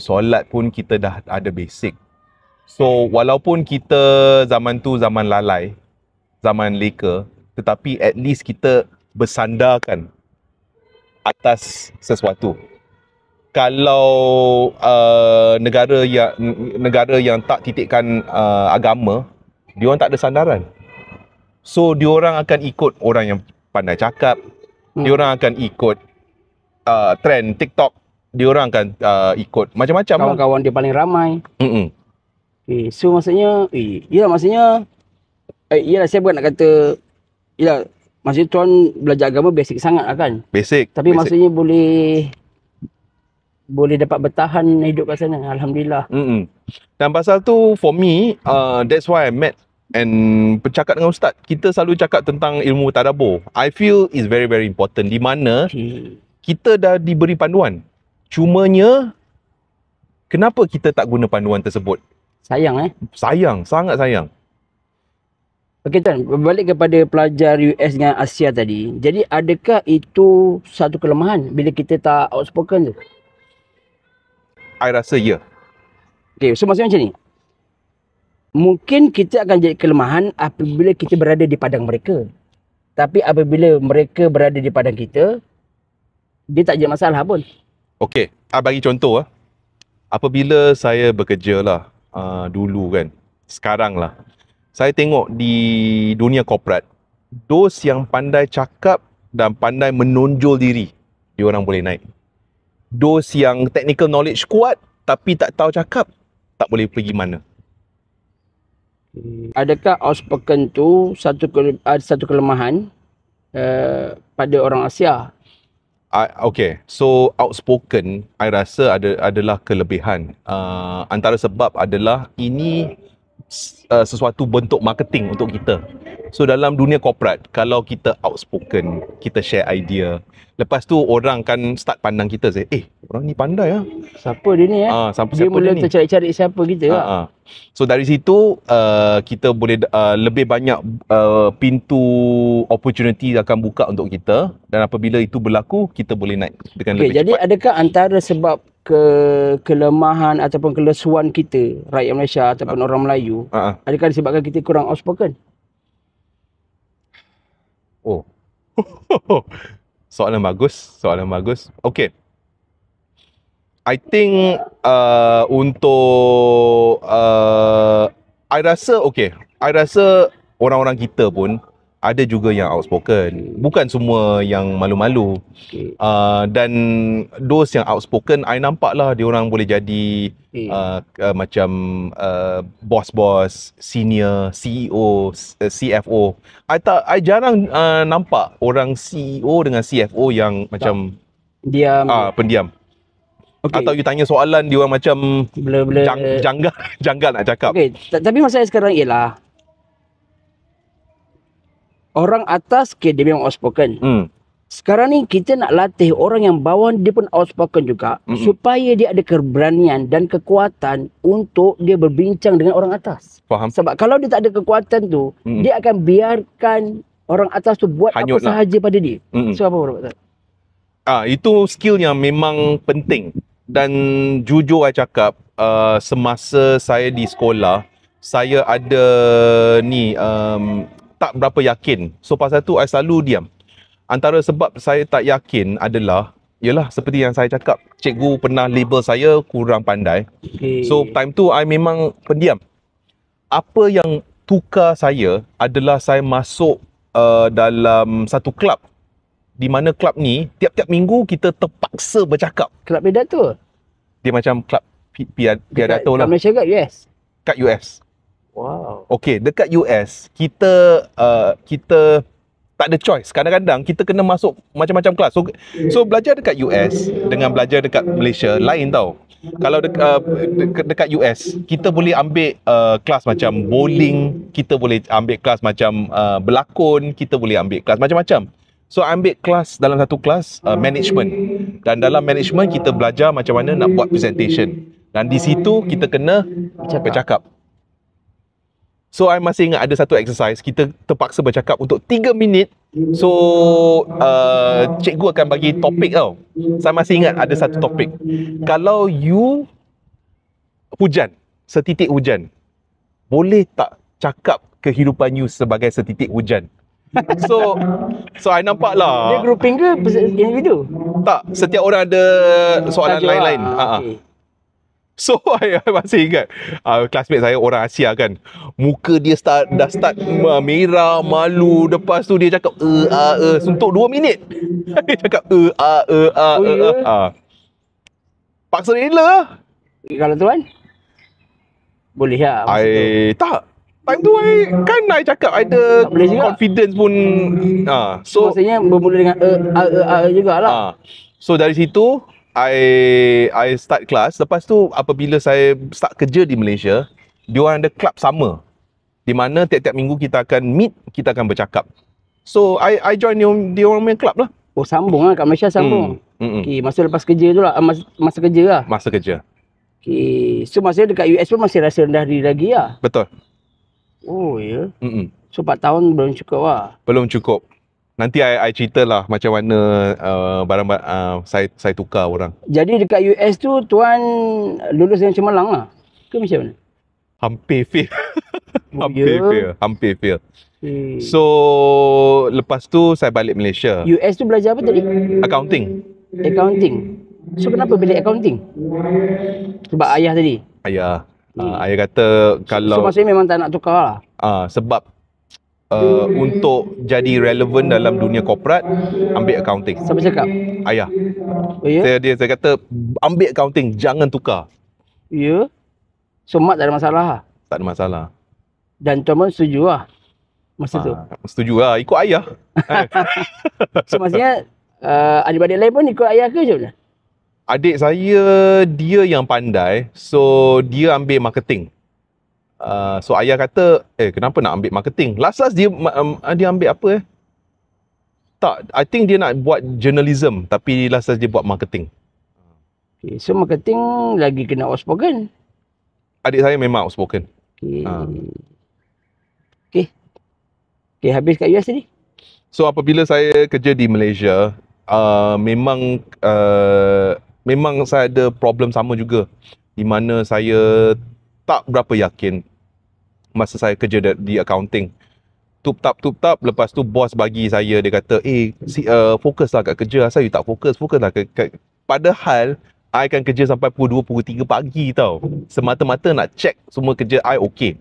solat pun kita dah ada basic. So walaupun kita zaman tu zaman lalai, zaman leka, tetapi at least kita bersandarkan atas sesuatu. Kalau negara yang tak titikkan agama, diorang tak ada sandaran. So diorang akan ikut orang yang pandai cakap, diorang akan ikut trend TikTok, diorang akan ikut macam-macam lah. Kawan-kawan dia paling ramai. Okay, so maksudnya maksudnya saya bukan nak kata, maksudnya tuan belajar agama basic sangat lah kan? Basic. Tapi maksudnya boleh dapat bertahan hidup kat sana, alhamdulillah. Dan pasal tu for me, that's why I met And bercakap dengan ustaz, kita selalu cakap tentang ilmu tadabbur. I feel is very very important, di mana kita dah diberi panduan. Cumanya kenapa kita tak guna panduan tersebut? Sayang Sayang, sangat sayang. Okey Tuan, berbalik kepada pelajar US dengan Asia tadi. Jadi adakah itu satu kelemahan bila kita tak outspoken tu? I rasa ya. Okey, so maksudnya macam ni. Mungkin kita akan jadi kelemahan apabila kita berada di padang mereka. Tapi apabila mereka berada di padang kita, dia tak jadi masalah pun. Okey, bagi contoh apabila saya bekerja lah dulu kan, sekarang lah, saya tengok di dunia korporat, those yang pandai cakap dan pandai menonjol diri, dia orang boleh naik. Those yang technical knowledge kuat tapi tak tahu cakap, tak boleh pergi mana. Adakah outspoken tu satu kelemahan pada orang Asia? Okay, so outspoken, I rasa adalah kelebihan. Antara sebab adalah ini sesuatu bentuk marketing untuk kita. So dalam dunia korporat, kalau kita outspoken, kita share idea, lepas tu orang kan start pandang kita, orang ni pandai Siapa dia ni siapa mula dia ni? tercari-cari siapa kita So dari situ kita boleh lebih banyak pintu opportunity akan buka untuk kita, dan apabila itu berlaku, kita boleh naik dengan lebih jadi cepat. adakah antara sebab kelemahan ataupun kelesuan kita rakyat Malaysia ataupun orang Melayu, adakah disebabkan kita kurang outspoken? Soalan bagus. Okay, I think untuk I rasa orang-orang kita pun ada juga yang outspoken. Bukan semua yang malu-malu. Dan those yang outspoken, I nampak lah dia orang boleh jadi macam bos-bos, senior, CEO, CFO. I jarang nampak orang CEO dengan CFO yang macam diam, pendiam. Atau you tanya soalan, dia orang macam janggal nak cakap. Tapi masalah sekarang ialah orang atas dia memang outspoken. Sekarang ni kita nak latih orang yang bawah dia pun outspoken juga, supaya dia ada keberanian dan kekuatan untuk dia berbincang dengan orang atas. Faham. Sebab kalau dia tak ada kekuatan tu, dia akan biarkan orang atas tu buat hanyut apa sahaja pada dia. So apa pendapat? Itu skill yang memang penting. Dan jujur saya cakap, semasa saya di sekolah, saya ada tak berapa yakin. So pasal tu, saya selalu diam. Antara sebab saya tak yakin adalah, yalah seperti yang saya cakap, cikgu pernah label saya kurang pandai. So time tu, I memang pendiam. Apa yang tukar saya adalah saya masuk dalam satu kelab. Di mana kelab ni, tiap-tiap minggu kita terpaksa bercakap. Kelab pidato? Dia macam kelab pidato lah. Kat Malaysia kat US? Kat US. Wow. Okay, dekat US, kita tak ada choice. Kadang-kadang kita kena masuk macam-macam kelas. So belajar dekat US dengan belajar dekat Malaysia lain tau. Kalau dekat US, kita boleh ambil kelas macam bowling, kita boleh ambil kelas macam berlakon, kita boleh ambil kelas macam-macam. So ambil kelas, dalam satu kelas management. Dan dalam management kita belajar macam mana nak buat presentation. Dan di situ kita kena bercakap. So I masih ingat ada satu exercise, kita terpaksa bercakap untuk 3 minit. So cikgu akan bagi topik tau. Saya masih ingat ada satu topik. Kalau you hujan, setitik hujan, boleh tak cakap kehidupan you sebagai setitik hujan? So I nampak lah. Dia grouping ke individu? Tak, setiap orang ada soalan lain-lain. So I masih ingat classmate saya orang Asia kan, muka dia dah start merah, malu. Lepas tu dia cakap untuk 2 minit. Dia cakap paksa dia lah. Kalau tuan boleh lah. Tak, time tu I cakap ada confidence pun. So maksudnya bermula dengan jugalah. So dari situ I start kelas. Lepas tu apabila saya start kerja di Malaysia, dia orang ada club sama, di Di mana tiap-tiap minggu kita akan meet, kita akan bercakap. So I join dia orang punya club lah. Oh, sambung lah kat Malaysia sambung. Okay, masa lepas kerja tu lah, masa kerja lah. Masa kerja. Okay, so maksudnya dekat US pun masih rasa rendah diri lagi lah. Betul. Oh ya. So 4 tahun belum cukup lah. Belum cukup. Nanti I cerita lah macam mana barang-barang saya tukar orang. Jadi dekat US tu tuan lulus dengan cemerlang lah? Ke macam mana? Hampir fail. Hampir fail. Okay. So lepas tu saya balik Malaysia. US tu belajar apa tadi? Accounting. So kenapa pilih accounting? Sebab ayah tadi? Ayah. Ayah kata kalau... So maksudnya memang tak nak tukar lah? Sebab untuk jadi relevan dalam dunia korporat, ambil accounting. Siapa cakap? Ayah. Oh ya? Saya kata ambil accounting, jangan tukar. Ya? So mak tak ada masalah lah? Tak ada masalah. Dan tuan pun setuju lah masa tu? Setuju lah, ikut ayah. So maksudnya adik-adik lain pun ikut ayah ke macam mana? Adik saya, dia yang pandai, so dia ambil marketing. So ayah kata, kenapa nak ambil marketing? Last dia ambil apa Tak, I think dia nak buat journalism, tapi last dia buat marketing. Okay, so marketing lagi kena outspoken? Adik saya memang outspoken. Okay, habis kat US tadi? So apabila saya kerja di Malaysia, memang saya ada problem sama juga, di mana saya tak berapa yakin masa saya kerja di accounting. Tup-tap, lepas tu bos bagi saya, dia kata, fokuslah kat kerja. Asal you tak fokuslah padahal I akan kerja sampai pukul 2, pukul 3 pagi tau. Semata-mata nak check semua kerja I okey.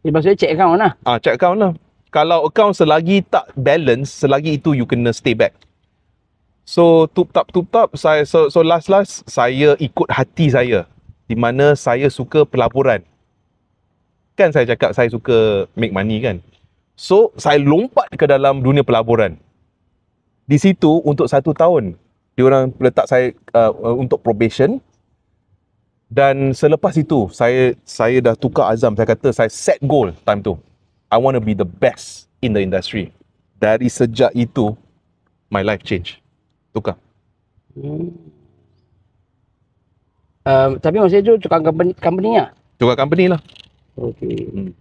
Maksudnya check account lah? Check account lah. Kalau account selagi tak balance, selagi itu you kena stay back. So tup-tap, saya last saya ikut hati saya, di mana saya suka pelaburan. Kan saya cakap saya suka make money kan. So saya lompat ke dalam dunia pelaburan. Di situ untuk 1 tahun diorang letak saya untuk probation. Dan selepas itu saya dah tukar azam. Saya kata saya set goal time tu, I want to be the best in the industry. Dari sejak itu my life change. Tukar. Tapi maksudnya tu tukar company lah? Tukar company lah. Okay.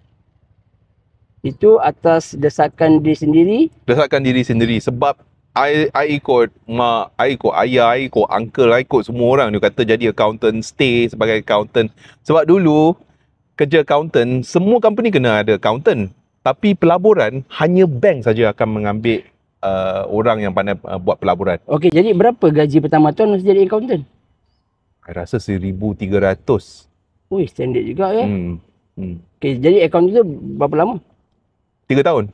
Itu atas desakan diri sendiri? Desakan diri sendiri. Sebab I ikut mak, I ikut ayah, I ikut uncle, I ikut semua orang. Dia kata jadi accountant, stay sebagai accountant. Sebab dulu kerja accountant, semua company kena ada accountant. Tapi pelaburan, hanya bank saja akan mengambil orang yang pandai buat pelaburan. Okey, jadi berapa gaji pertama tuan masa jadi accountant? I rasa 1,300. Ui, standard juga ya. Okey, jadi accountant tu berapa lama? 3 tahun.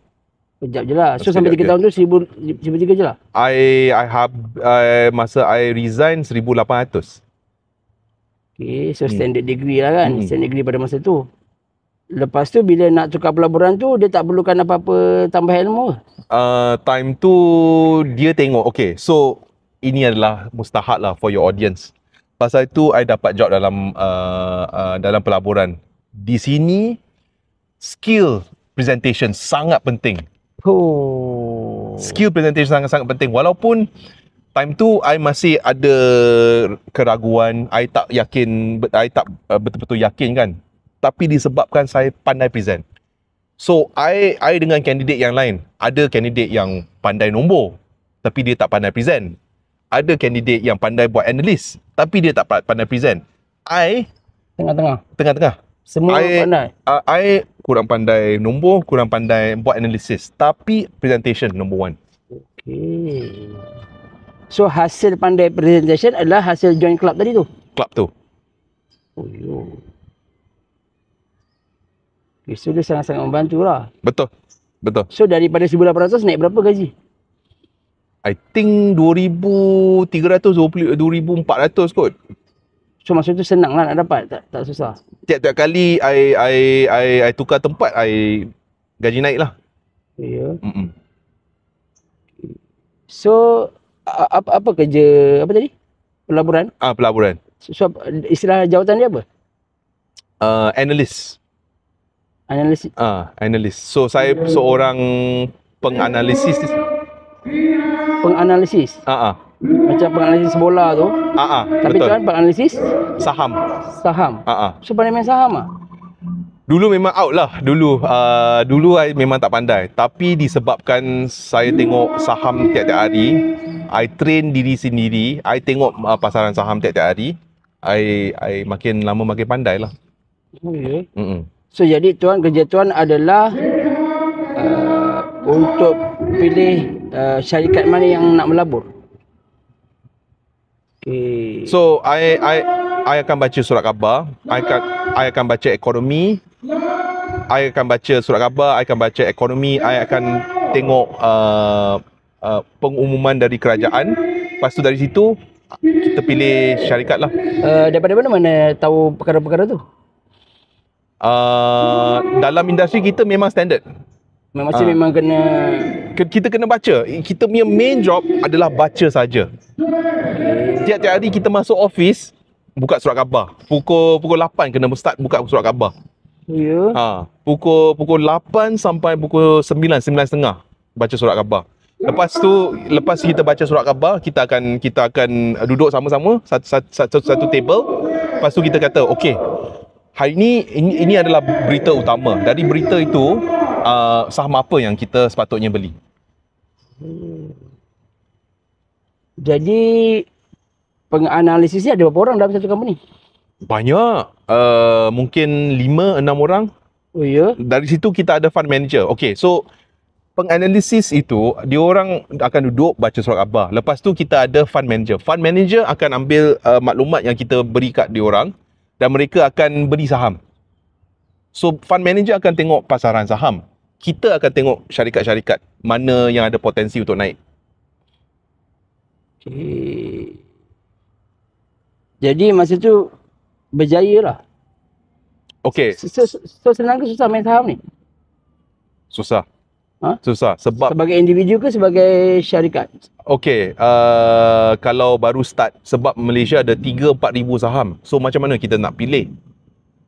Sekejap je lah. So sampai 3 tahun tu 1,300 je lah? Masa I resign 1,800. Okay, so standard degree lah kan? Standard degree pada masa tu. Lepas tu bila nak tukar pelaburan tu, dia tak perlukan apa-apa tambahan ilmu? Time tu dia tengok, okay, so ini adalah mustahak lah for your audience. Pasal itu I dapat job dalam pelaburan. Di sini skill presentation sangat penting. Skill presentation sangat-sangat penting. Walaupun time tu I masih ada keraguan, I tak yakin, I tak betul-betul yakin kan. Tapi disebabkan saya pandai present. So I dengan kandidat yang lain, ada kandidat yang pandai nombor tapi dia tak pandai present. Ada kandidat yang pandai buat analyst tapi dia tak pandai present. I tengah-tengah. Semua pandai. I kurang pandai nombor, kurang pandai buat analisis, tapi presentation number 1. Okay. So hasil pandai presentation adalah hasil join club tadi tu? Club tu. Oh yo. Okay, so dia sangat-sangat membantu lah. Betul. So daripada 1,800 naik berapa gaji? I think 2,300, 2,400 kot. So maksud tu senang lah nak dapat, tak susah? Tiap-tiap kali I tukar tempat, I gaji naik lah. Ya. So apa kerja apa tadi? Pelaburan? Pelaburan. So istilah jawatan dia apa? Analyst. Analis. So saya seorang penganalisis. Penganalisis. Macam penganalisis bola tu. Tapi betul. tuan penganalisis Saham. So pandai main saham ah? Dulu memang out lah. Dulu I memang tak pandai. Tapi disebabkan saya tengok saham tiap-tiap hari, I train diri sendiri, I tengok pasaran saham tiap-tiap hari, I makin lama makin pandai lah. Oh ya. So jadi tuan, kerja tuan adalah untuk pilih syarikat mana yang nak melabur. Okay. So I akan baca surat khabar, I akan baca ekonomi, I akan baca surat khabar, I akan baca ekonomi, I akan tengok pengumuman dari kerajaan. Lepas tu dari situ kita pilih syarikat lah. Daripada mana tahu perkara-perkara tu? Dalam industri kita memang standard. Memang kena, kita kena baca. Kita punya main job adalah baca saja. Tiap-tiap hari kita masuk office, buka surat khabar. Pukul 8 kena start buka surat khabar. Ya. Pukul 8 sampai pukul 9:30 baca surat khabar. Lepas kita baca surat khabar, kita akan duduk sama-sama satu table. Lepas tu kita kata, okey, hari ini adalah berita utama. Dari berita itu, saham apa yang kita sepatutnya beli. Jadi penganalisisnya ada berapa orang dalam satu company? Banyak. Mungkin 5-6 orang. Oh ya. Dari situ kita ada fund manager. Okey, so penganalisis itu, dia orang akan duduk baca surat khabar. Lepas tu kita ada fund manager. Fund manager akan ambil maklumat yang kita beri kat dia orang dan mereka akan beli saham. So fund manager akan tengok pasaran saham. Kita akan tengok syarikat-syarikat mana yang ada potensi untuk naik. Okay. Jadi masa tu berjaya lah. Okey. So senang ke susah main saham ni? Susah. Susah sebab sebagai individu ke sebagai syarikat? Okey, kalau baru start, sebab Malaysia ada 3-4 ribu saham. So macam mana kita nak pilih?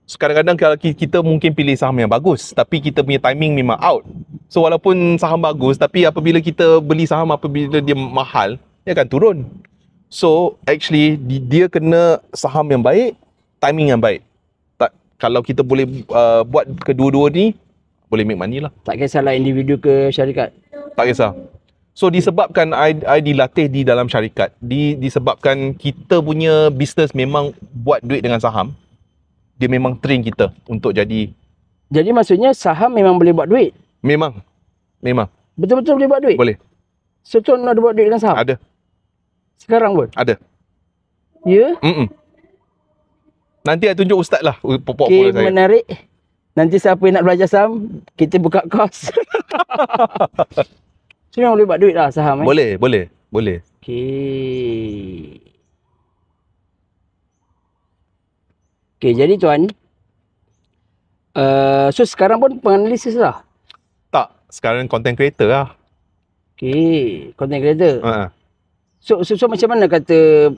Kadang-kadang kalau kita mungkin pilih saham yang bagus, tapi kita punya timing memang out. So walaupun saham bagus, tapi apabila kita beli saham apabila dia mahal, dia akan turun. So actually dia kena saham yang baik, timing yang baik. Kalau kita boleh buat kedua-dua ni, boleh make money lah. Tak kisahlah individu ke syarikat? Tak kisah. So disebabkan I dilatih di dalam syarikat, disebabkan kita punya bisnes memang buat duit dengan saham, dia memang train kita untuk jadi. Jadi maksudnya saham memang boleh buat duit? Memang. Betul-betul boleh buat duit? Boleh. So tuan ada buat duit dengan saham? Ada. Sekarang pun? Ada. Ya? Nanti I tunjuk ustaz lah portfolio saya. Menarik. Nanti siapa yang nak belajar saham, kita buka kos. So memang boleh buat duit lah saham. Boleh. Okay, jadi tuan, so sekarang pun penganalisis lah? Tak, sekarang content creator lah. Okay, content creator. So macam mana kata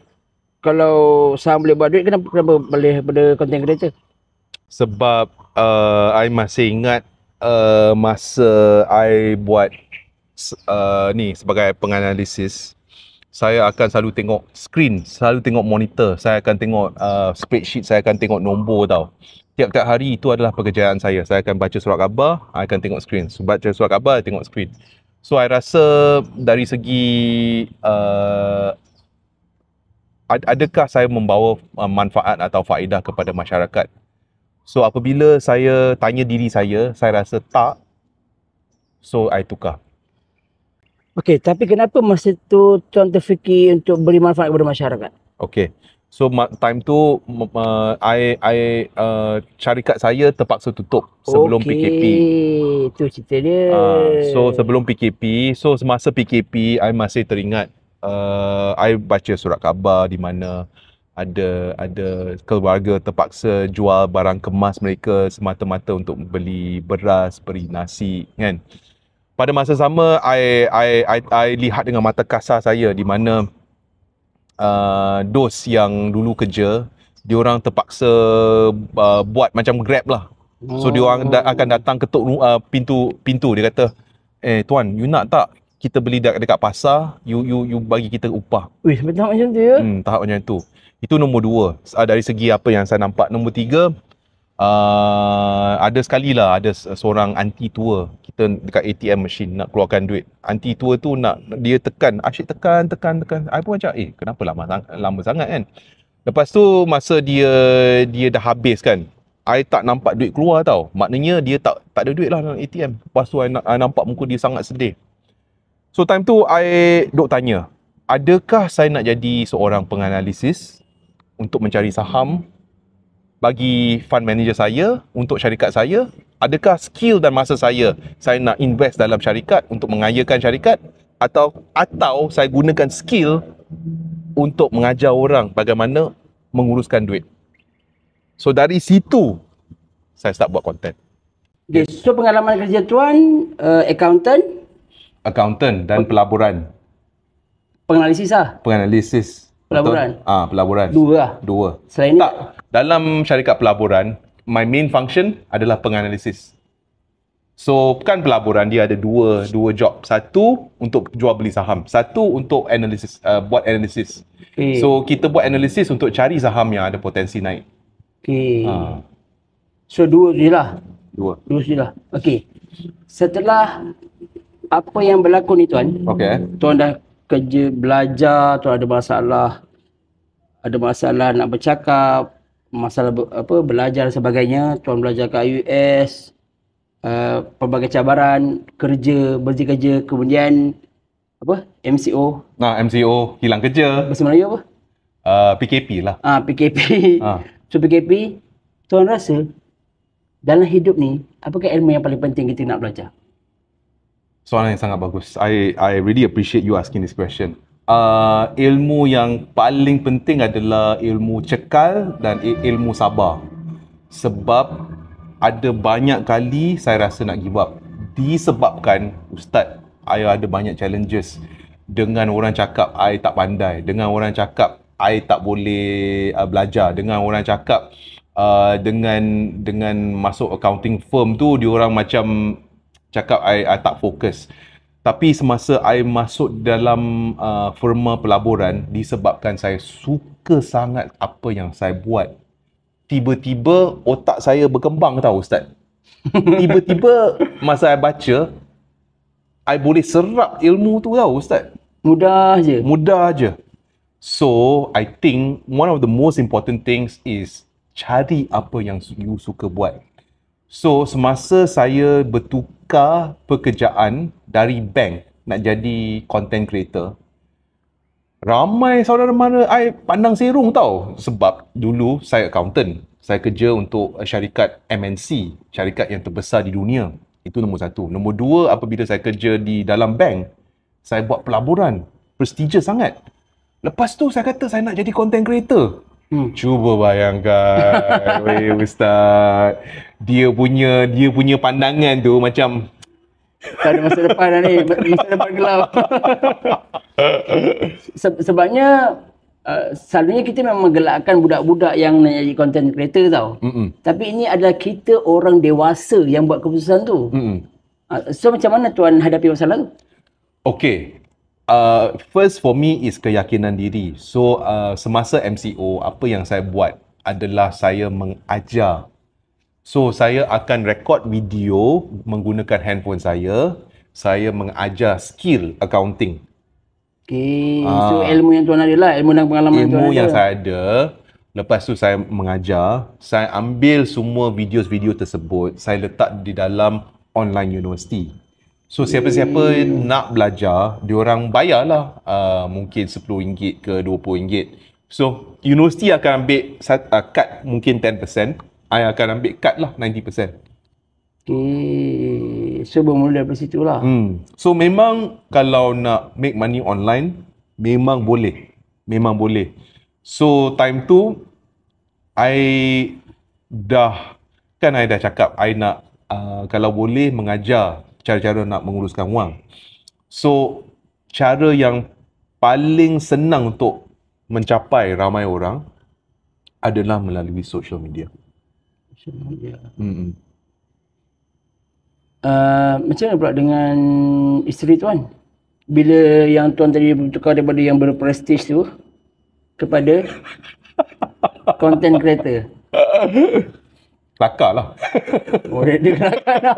kalau saham boleh buat duit, kenapa boleh pada content creator? Sebab I masih ingat masa I buat ni sebagai penganalisis, saya akan selalu tengok screen, selalu tengok monitor, saya akan tengok spreadsheet, saya akan tengok nombor tau. Tiap-tiap hari itu adalah pekerjaan saya. Saya akan baca surat khabar, I akan tengok screen. So, baca surat khabar, I tengok screen. So I rasa dari segi adakah saya membawa manfaat atau faedah kepada masyarakat? So apabila saya tanya diri saya rasa tak. So I tukar. Okey, tapi kenapa masa tu tuan terfikir untuk beri manfaat kepada masyarakat? Okey. So time tu syarikat saya terpaksa tutup sebelum PKP. Itu cerita dia. So sebelum PKP, so semasa PKP I masih teringat I baca surat khabar di mana ada keluarga terpaksa jual barang kemas mereka semata-mata untuk beli beras, beli nasi, kan. Pada masa sama I lihat dengan mata kasar saya di mana dos yang dulu kerja, diorang terpaksa buat macam Grab lah. So dia orang akan datang ketuk pintu. Dia kata, tuan, you nak tak kita beli dekat pasar, you bagi kita upah. Wih, tahap macam tu ya? Tahap macam tu. Itu nombor 2. Dari segi apa yang saya nampak. Nombor 3, ada sekali lah, ada seorang aunty tua kita dekat ATM machine nak keluarkan duit. Aunty tua tu nak dia tekan, asyik tekan. I pun macam, kenapa lama sangat kan? Lepas tu masa dia dah habis kan, I tak nampak duit keluar tau. Maknanya dia tak ada duit lah dalam ATM. Lepas tu I nampak muka dia sangat sedih. So time tu I duk tanya, adakah saya nak jadi seorang penganalisis untuk mencari saham bagi fund manager saya, untuk syarikat saya? Adakah skill dan masa saya nak invest dalam syarikat untuk mengayakan syarikat, atau saya gunakan skill untuk mengajar orang bagaimana menguruskan duit? So dari situ saya start buat konten. Okay, so pengalaman kerja tuan accountant dan pelaburan. Penganalisis lah. Penganalisis. Pelaburan. Pelaburan. Dua. Selain ni tak, dalam syarikat pelaburan, my main function adalah penganalisis. So kan pelaburan dia ada dua job. Satu untuk jual beli saham, satu untuk analisis, buat analisis. Okay. So kita buat analisis untuk cari saham yang ada potensi naik. Okay. So dua je lah. Dua je lah. Okay. Setelah apa yang berlaku ni tuan, tuan dah kerja, belajar, tuan ada masalah nak bercakap, masalah belajar dan sebagainya, tuan belajar kat US, pelbagai cabaran, berhenti kerja, kemudian MCO. MCO, hilang kerja. Bahasa Melayu apa? PKP lah. PKP. So PKP, tuan rasa dalam hidup ni, apakah ilmu yang paling penting kita nak belajar? Soalan yang sangat bagus. I really appreciate you asking this question. Ilmu yang paling penting adalah ilmu cekal dan ilmu sabar. Sebab ada banyak kali saya rasa nak give up. Disebabkan, Ustaz, I ada banyak challenges. Dengan orang cakap I tak pandai. Dengan orang cakap I tak boleh belajar. Dengan orang cakap dengan masuk accounting firm tu, diorang macam cakap I tak fokus. Tapi semasa I masuk dalam firma pelaburan, disebabkan saya suka sangat apa yang saya buat, tiba-tiba otak saya berkembang tau Ustaz. Tiba-tiba masa I baca, I boleh serap ilmu tu tau Ustaz. Mudah je. So I think one of the most important things is cari apa yang you suka buat. So semasa saya bertukar pekerjaan dari bank nak jadi content creator, ramai saudara mara I pandang serong tau. Sebab dulu saya accountant, saya kerja untuk syarikat MNC, syarikat yang terbesar di dunia. Itu nombor 1. Nombor 2, apabila saya kerja di dalam bank, saya buat pelaburan, prestigious sangat. Lepas tu saya kata saya nak jadi content creator. Cuba bayangkan, weh Ustaz, dia punya pandangan tu macam tak ada masa depan dah ni, masa depan gelap. Sebabnya selalunya kita memang menggelakkan budak-budak yang nak jadi content creator tau. Tapi ini adalah kita orang dewasa yang buat keputusan tu. So macam mana tuan hadapi masalah tu? Okay. First for me is keyakinan diri. So semasa MCO, apa yang saya buat adalah saya mengajar. So saya akan record video menggunakan handphone saya mengajar skill accounting. Okay. So ilmu yang tuan ada lah, ilmu dan pengalaman tuan ada. Ilmu yang saya ada. Lepas tu saya mengajar, saya ambil semua video-video tersebut, saya letak di dalam online university. So siapa-siapa nak belajar, diorang bayarlah mungkin RM10 ke RM20. So universiti akan ambil cut mungkin 10%, I akan ambil cut lah 90%. Okay. So bermula dari situ lah. So memang kalau nak make money online, memang boleh. So time tu I dah cakap I nak kalau boleh mengajar cara-cara nak menguruskan wang. So cara yang paling senang untuk mencapai ramai orang adalah melalui social media. Macam mana pula dengan isteri tuan? Bila yang tuan tadi bertukar daripada yang berprestige tu kepada content creator. Kelakar lah. Oh, dia kelakar lah.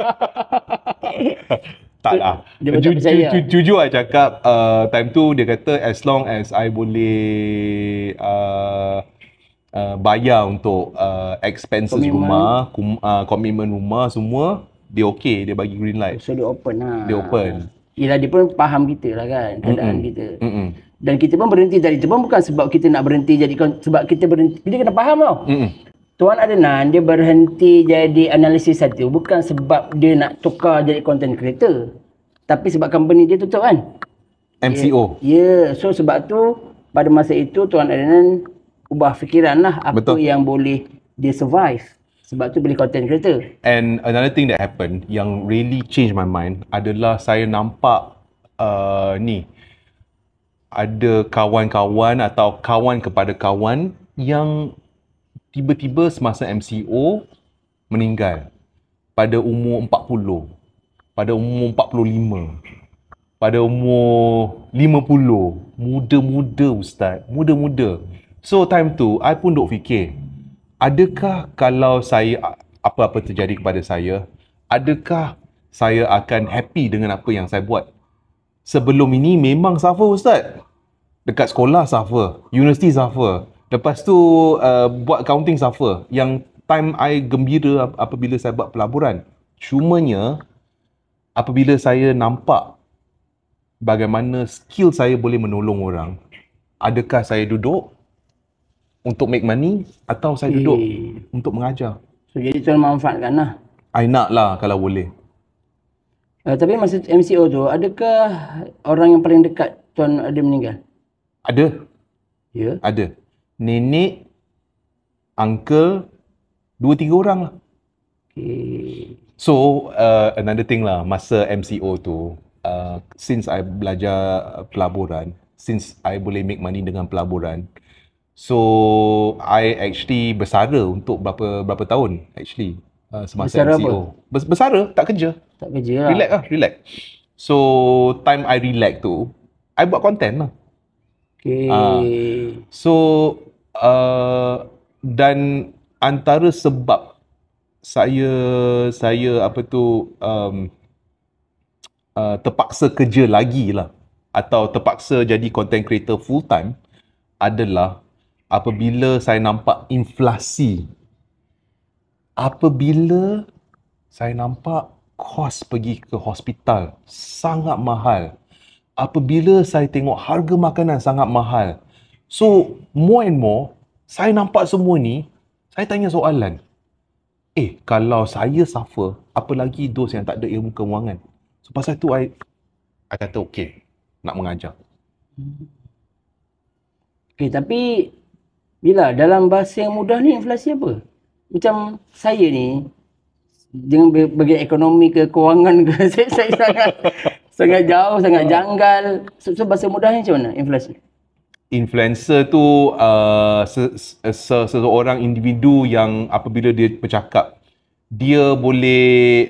Tak lah. Dia macam percaya. Jujur lah cakap, time tu dia kata as long as I boleh bayar untuk expenses rumah, komitmen rumah semua, dia okay, dia bagi green light. So dia open lah. Dia open. Yelah, dia pun faham kita lah kan, keadaan kita. Dan kita pun berhenti dari itu pun bukan sebab kita nak berhenti jadi, sebab kita berhenti, kita kena faham tau. Tuan Adnan, dia berhenti jadi analisis satu bukan sebab dia nak tukar jadi content creator, tapi sebab company dia tutup kan. MCO. Ya, so sebab tu pada masa itu Tuan Adnan ubah fikiran lah apa yang boleh dia survive. Sebab tu beli content creator. And another thing that happened yang really change my mind adalah saya nampak ada kawan-kawan atau kawan kepada kawan yang tiba-tiba semasa MCO meninggal pada umur 40, pada umur 45, pada umur 50. Muda-muda Ustaz, muda-muda. So time tu I pun duk fikir, adakah kalau saya apa-apa terjadi kepada saya, adakah saya akan happy dengan apa yang saya buat? Sebelum ini memang suffer Ustaz. Dekat sekolah suffer, universiti suffer. Lepas tu buat accounting suffer. Yang time I gembira apabila saya buat pelaburan. Cumanya apabila saya nampak bagaimana skill saya boleh menolong orang, adakah saya duduk untuk make money atau saya duduk untuk mengajar? So jadi tuan manfaatkan lah. I nak lah kalau boleh. Tapi masa MCO tu, adakah orang yang paling dekat tuan ada meninggal? Ada. Ya? Ada. Nenek, uncle, 2-3 orang lah. Okay. So, another thing lah, masa MCO tu, since I belajar pelaburan, since I boleh make money dengan pelaburan, so I actually bersara untuk berapa tahun actually semasa bersara MCO. Bersara, tak kerja. Tak kerja lah. Relax. So, time I relax tu, I buat content lah. Okay. So, dan antara sebab saya terpaksa kerja lagi lah atau terpaksa jadi content creator full time adalah apabila saya nampak inflasi. Apabila saya nampak kos pergi ke hospital sangat mahal. Apabila saya tengok harga makanan sangat mahal. So, more and more, saya nampak semua ni, saya tanya soalan. Kalau saya suffer, apa lagi those yang tak ada ilmu kewangan? So, pasal tu, I kata, okay, nak mengajar. Okay, tapi, bila dalam bahasa yang mudah ni, inflasi apa? Macam saya ni, dengan bagian ekonomi ke, kewangan ke, saya sangat jauh, sangat janggal. So bahasa mudahnya macam mana inflasi? Influencer tu seseorang individu yang apabila dia bercakap, dia boleh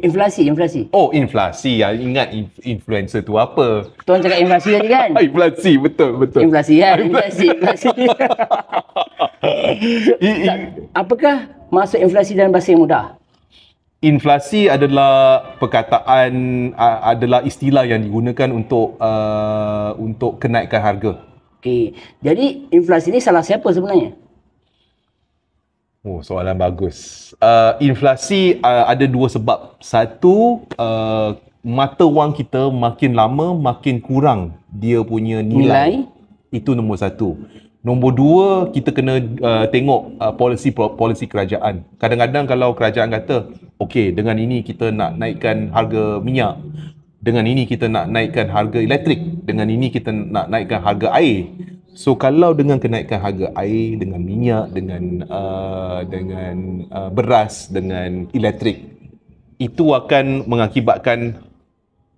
inflasi. Oh, inflasi ya. Ingat influencer tu apa? Tuan cakap inflasi tadi kan? Inflasi, betul. Inflasi kan? Inflasi. Apakah maksud inflasi dalam bahasa yang mudah? Inflasi adalah perkataan, adalah istilah yang digunakan untuk kenaikan harga. Okey. Jadi inflasi ni salah siapa sebenarnya? Oh, soalan bagus. Inflasi ada dua sebab. Satu, mata wang kita makin lama makin kurang dia punya nilai. Itu nombor satu. Nombor dua, kita kena tengok polisi kerajaan. Kadang-kadang kalau kerajaan kata, okey, dengan ini kita nak naikkan harga minyak, dengan ini kita nak naikkan harga elektrik, dengan ini kita nak naikkan harga air. So kalau dengan kenaikan harga air, dengan minyak, dengan beras, dengan elektrik, itu akan mengakibatkan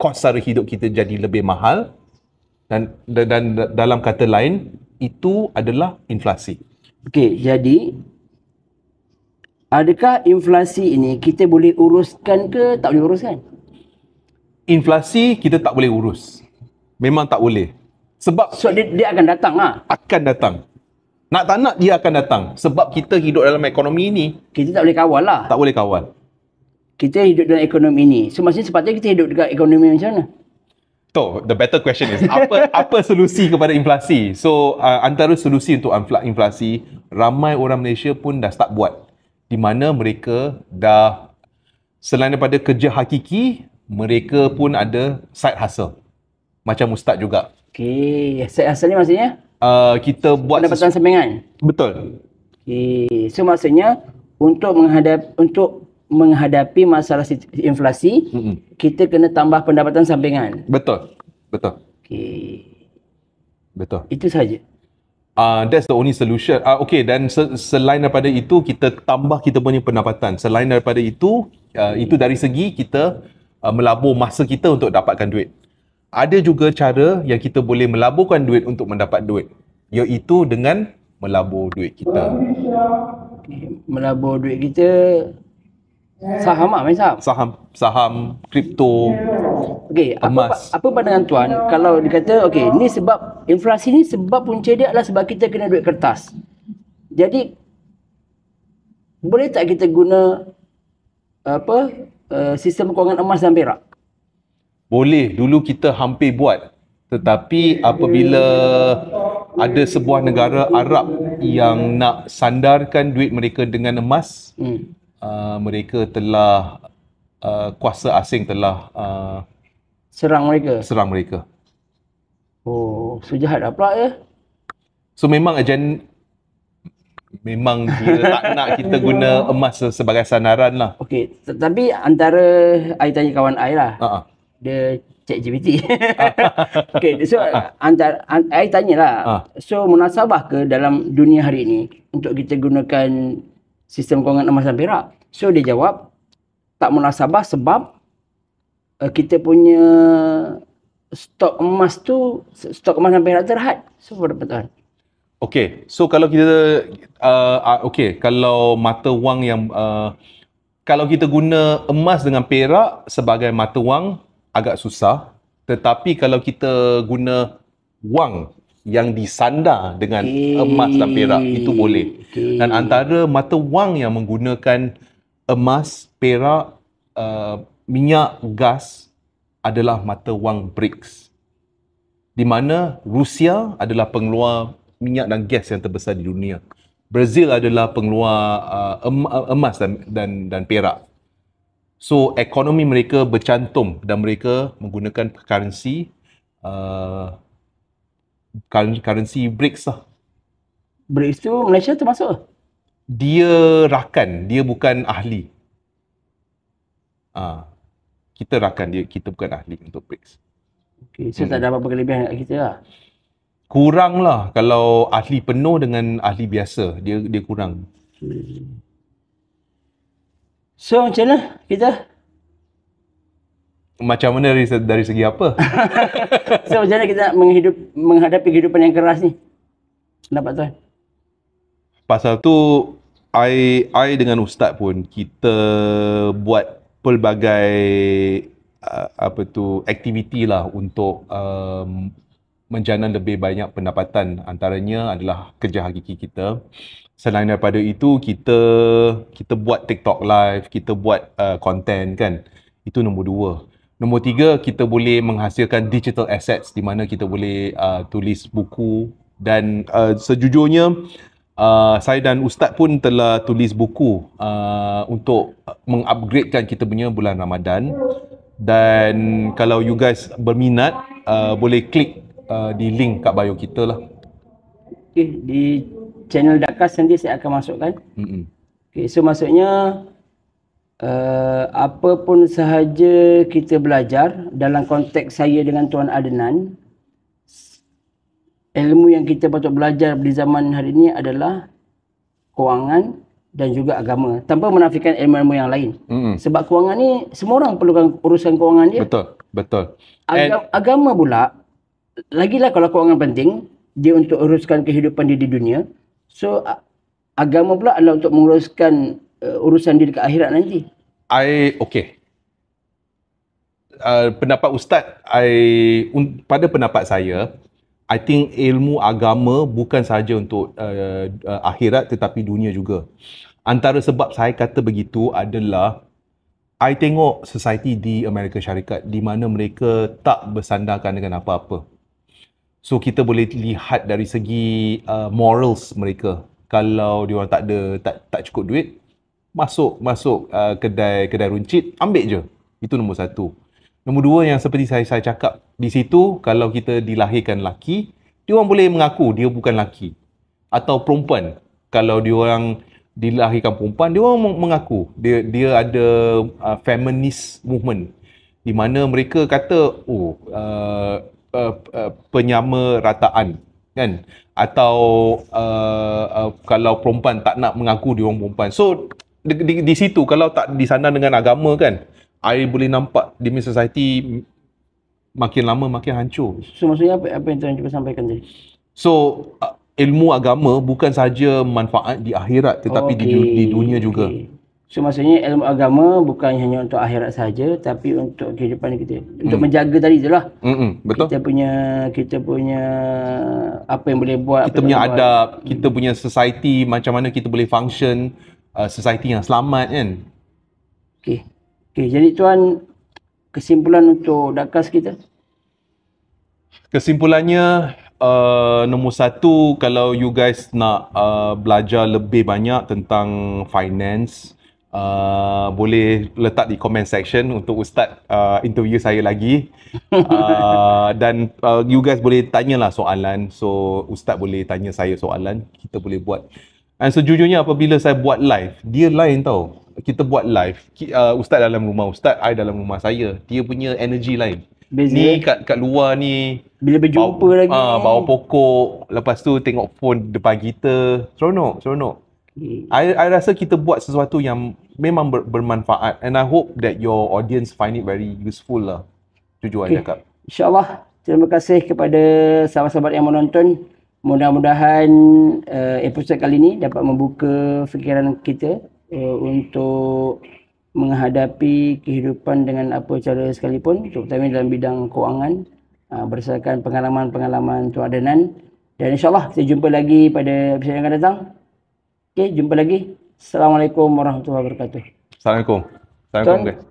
kos sara hidup kita jadi lebih mahal, dan dalam kata lain, itu adalah inflasi. Okey, jadi Adakah inflasi ini kita boleh uruskan ke tak boleh uruskan? Inflasi kita tak boleh urus. Memang tak boleh. Sebab So dia akan datang lah. Akan datang. Nak tak nak dia akan datang. Sebab kita hidup dalam ekonomi ini. Kita tak boleh kawal lah. Tak boleh kawal. Kita hidup dalam ekonomi ini. So maksudnya sepatutnya kita hidup dekat ekonomi macam mana? The better question is apa solusi kepada inflasi? So antara solusi untuk inflasi, ramai orang Malaysia pun dah start buat. Di mana mereka dah, selain daripada kerja hakiki, mereka pun ada side hustle. Macam Ustaz juga. Okey, side hustle ni maksudnya? Kita buat pendapatan sampingan. Betul. Okey, so maksudnya untuk menghadapi masalah inflasi, kita kena tambah pendapatan sampingan. Betul. Okey. Betul. Itu sahaja. That's the only solution. Okay, dan selain daripada itu, kita tambah kita punya pendapatan. Selain daripada itu dari segi kita melabur masa kita untuk dapatkan duit. Ada juga cara yang kita boleh melaburkan duit untuk mendapat duit, iaitu dengan melabur duit kita. Okay. Melabur duit kita saham lah, main saham. Saham, kripto, okey, emas. Apa pandangan tuan kalau dikata okey, ni sebab inflasi ni sebab punca dia adalah sebab kita kena duit kertas. Jadi boleh tak kita guna sistem kewangan emas dan perak? Boleh, dulu kita hampir buat. Tetapi apabila ada sebuah negara Arab yang nak sandarkan duit mereka dengan emas, mereka telah kuasa asing telah serang mereka. Oh, so jahat lah pula ya. So memang dia tak nak kita guna emas sebagai sandaran lah. Okey, tapi antara I tanya kawan I lah. Dia ChatGPT. Okey, so I tanyalah. So munasabah ke dalam dunia hari ini untuk kita gunakan sistem kewangan emas dan perak? So dia jawab tak munasabah sebab kita punya stok emas dan perak terhad. So betul. Okey, so kalau kita kalau mata wang yang kalau kita guna emas dengan perak sebagai mata wang agak susah, tetapi kalau kita guna wang yang disandar dengan emas dan perak itu boleh. Dan antara mata wang yang menggunakan emas, perak, minyak, gas adalah mata wang BRICS, di mana Rusia adalah pengeluar minyak dan gas yang terbesar di dunia. Brazil adalah pengeluar emas dan perak. So ekonomi mereka bercantum dan mereka menggunakan currency BRICS lah. BRICS tu Malaysia termasuk? Dia rakan, dia bukan ahli. Kita rakan, kita bukan ahli untuk BRICS. Okay, so tak ada apa-apa kelebihan kat kita lah. Kurang lah kalau ahli penuh dengan ahli biasa, dia kurang. So macam mana kita? Macam mana dari segi apa? So macam mana kita menghadapi kehidupan yang keras ni? Pendapat tuan? Pasal tu I dengan Ustaz pun kita buat pelbagai aktiviti lah untuk menjana lebih banyak pendapatan. Antaranya adalah kerja hakiki kita. Selain daripada itu, kita buat TikTok live, kita buat content kan. Itu nombor 2. Nombor 3, kita boleh menghasilkan digital assets di mana kita boleh tulis buku. Dan sejujurnya, saya dan Ustaz pun telah tulis buku untuk mengupgradekan kita punya bulan Ramadan. Dan kalau you guys berminat, boleh klik di link kat bio kita lah. Okay, di channel Dakas nanti saya akan masukkan. Okay, so maksudnya apa pun sahaja kita belajar dalam konteks saya dengan Tuan Adnan, ilmu yang kita patut belajar di zaman hari ini adalah kewangan dan juga agama, tanpa menafikan ilmu-ilmu yang lain. Sebab kewangan ni semua orang perlukan urusan kewangan dia. Betul. Agama pula lagilah, kalau kewangan penting dia untuk uruskan kehidupan dia di dunia. So agama pula adalah untuk menguruskan urusan dia dekat akhirat nanti? Okay. Pendapat Ustaz, pada pendapat saya, I think ilmu agama bukan sahaja untuk akhirat tetapi dunia juga. Antara sebab saya kata begitu adalah I tengok society di Amerika Syarikat di mana mereka tak bersandarkan dengan apa-apa. So kita boleh lihat dari segi morals mereka. Kalau diorang tak cukup duit, masuk kedai runcit, ambil je. Itu nombor satu. Nombor dua, yang seperti saya cakap, di situ kalau kita dilahirkan lelaki, diorang boleh mengaku dia bukan lelaki. Atau perempuan, kalau diorang dilahirkan perempuan, diorang mengaku dia ada feminist movement di mana mereka kata penyamarataan, kan? Atau kalau perempuan tak nak mengaku dia orang perempuan. So di situ kalau tak disandar dengan agama, kan, I boleh nampak di society makin lama makin hancur. So maksudnya apa yang tuan cuba sampaikan tadi? So ilmu agama bukan sahaja manfaat di akhirat tetapi di dunia juga. So maksudnya ilmu agama bukan hanya untuk akhirat saja tapi untuk kehidupan kita. Untuk menjaga tadi itulah. Betul. Kita punya apa yang boleh buat, kita punya adab, kita punya society, macam mana kita boleh function society yang selamat, kan. Okey, jadi tuan, kesimpulan untuk Dakas kita? Kesimpulannya, nombor satu, kalau you guys nak belajar lebih banyak tentang finance, boleh letak di comment section untuk Ustaz interview saya lagi. Dan you guys boleh tanyalah soalan. So Ustaz boleh tanya saya soalan, kita boleh buat. Dan sejujurnya apabila saya buat live, dia lain tau. Kita buat live, Ustaz dalam rumah Ustaz, I dalam rumah saya, dia punya energy lain. Beza. Ni kat luar ni, bila berjumpa lagi, bawa pokok, lepas tu tengok phone depan kita, seronok. I rasa kita buat sesuatu yang memang bermanfaat, and I hope that your audience find it very useful lah. Jujur I cakap. InsyaAllah, terima kasih kepada sahabat-sahabat yang menonton. Mudah-mudahan episod kali ini dapat membuka fikiran kita untuk menghadapi kehidupan dengan apa cara sekalipun, terutama dalam bidang kewangan, berdasarkan pengalaman-pengalaman Tuan Adnan. Dan insyaAllah kita jumpa lagi pada episod yang akan datang. Okey, jumpa lagi. Assalamualaikum warahmatullahi wabarakatuh. Assalamualaikum guys.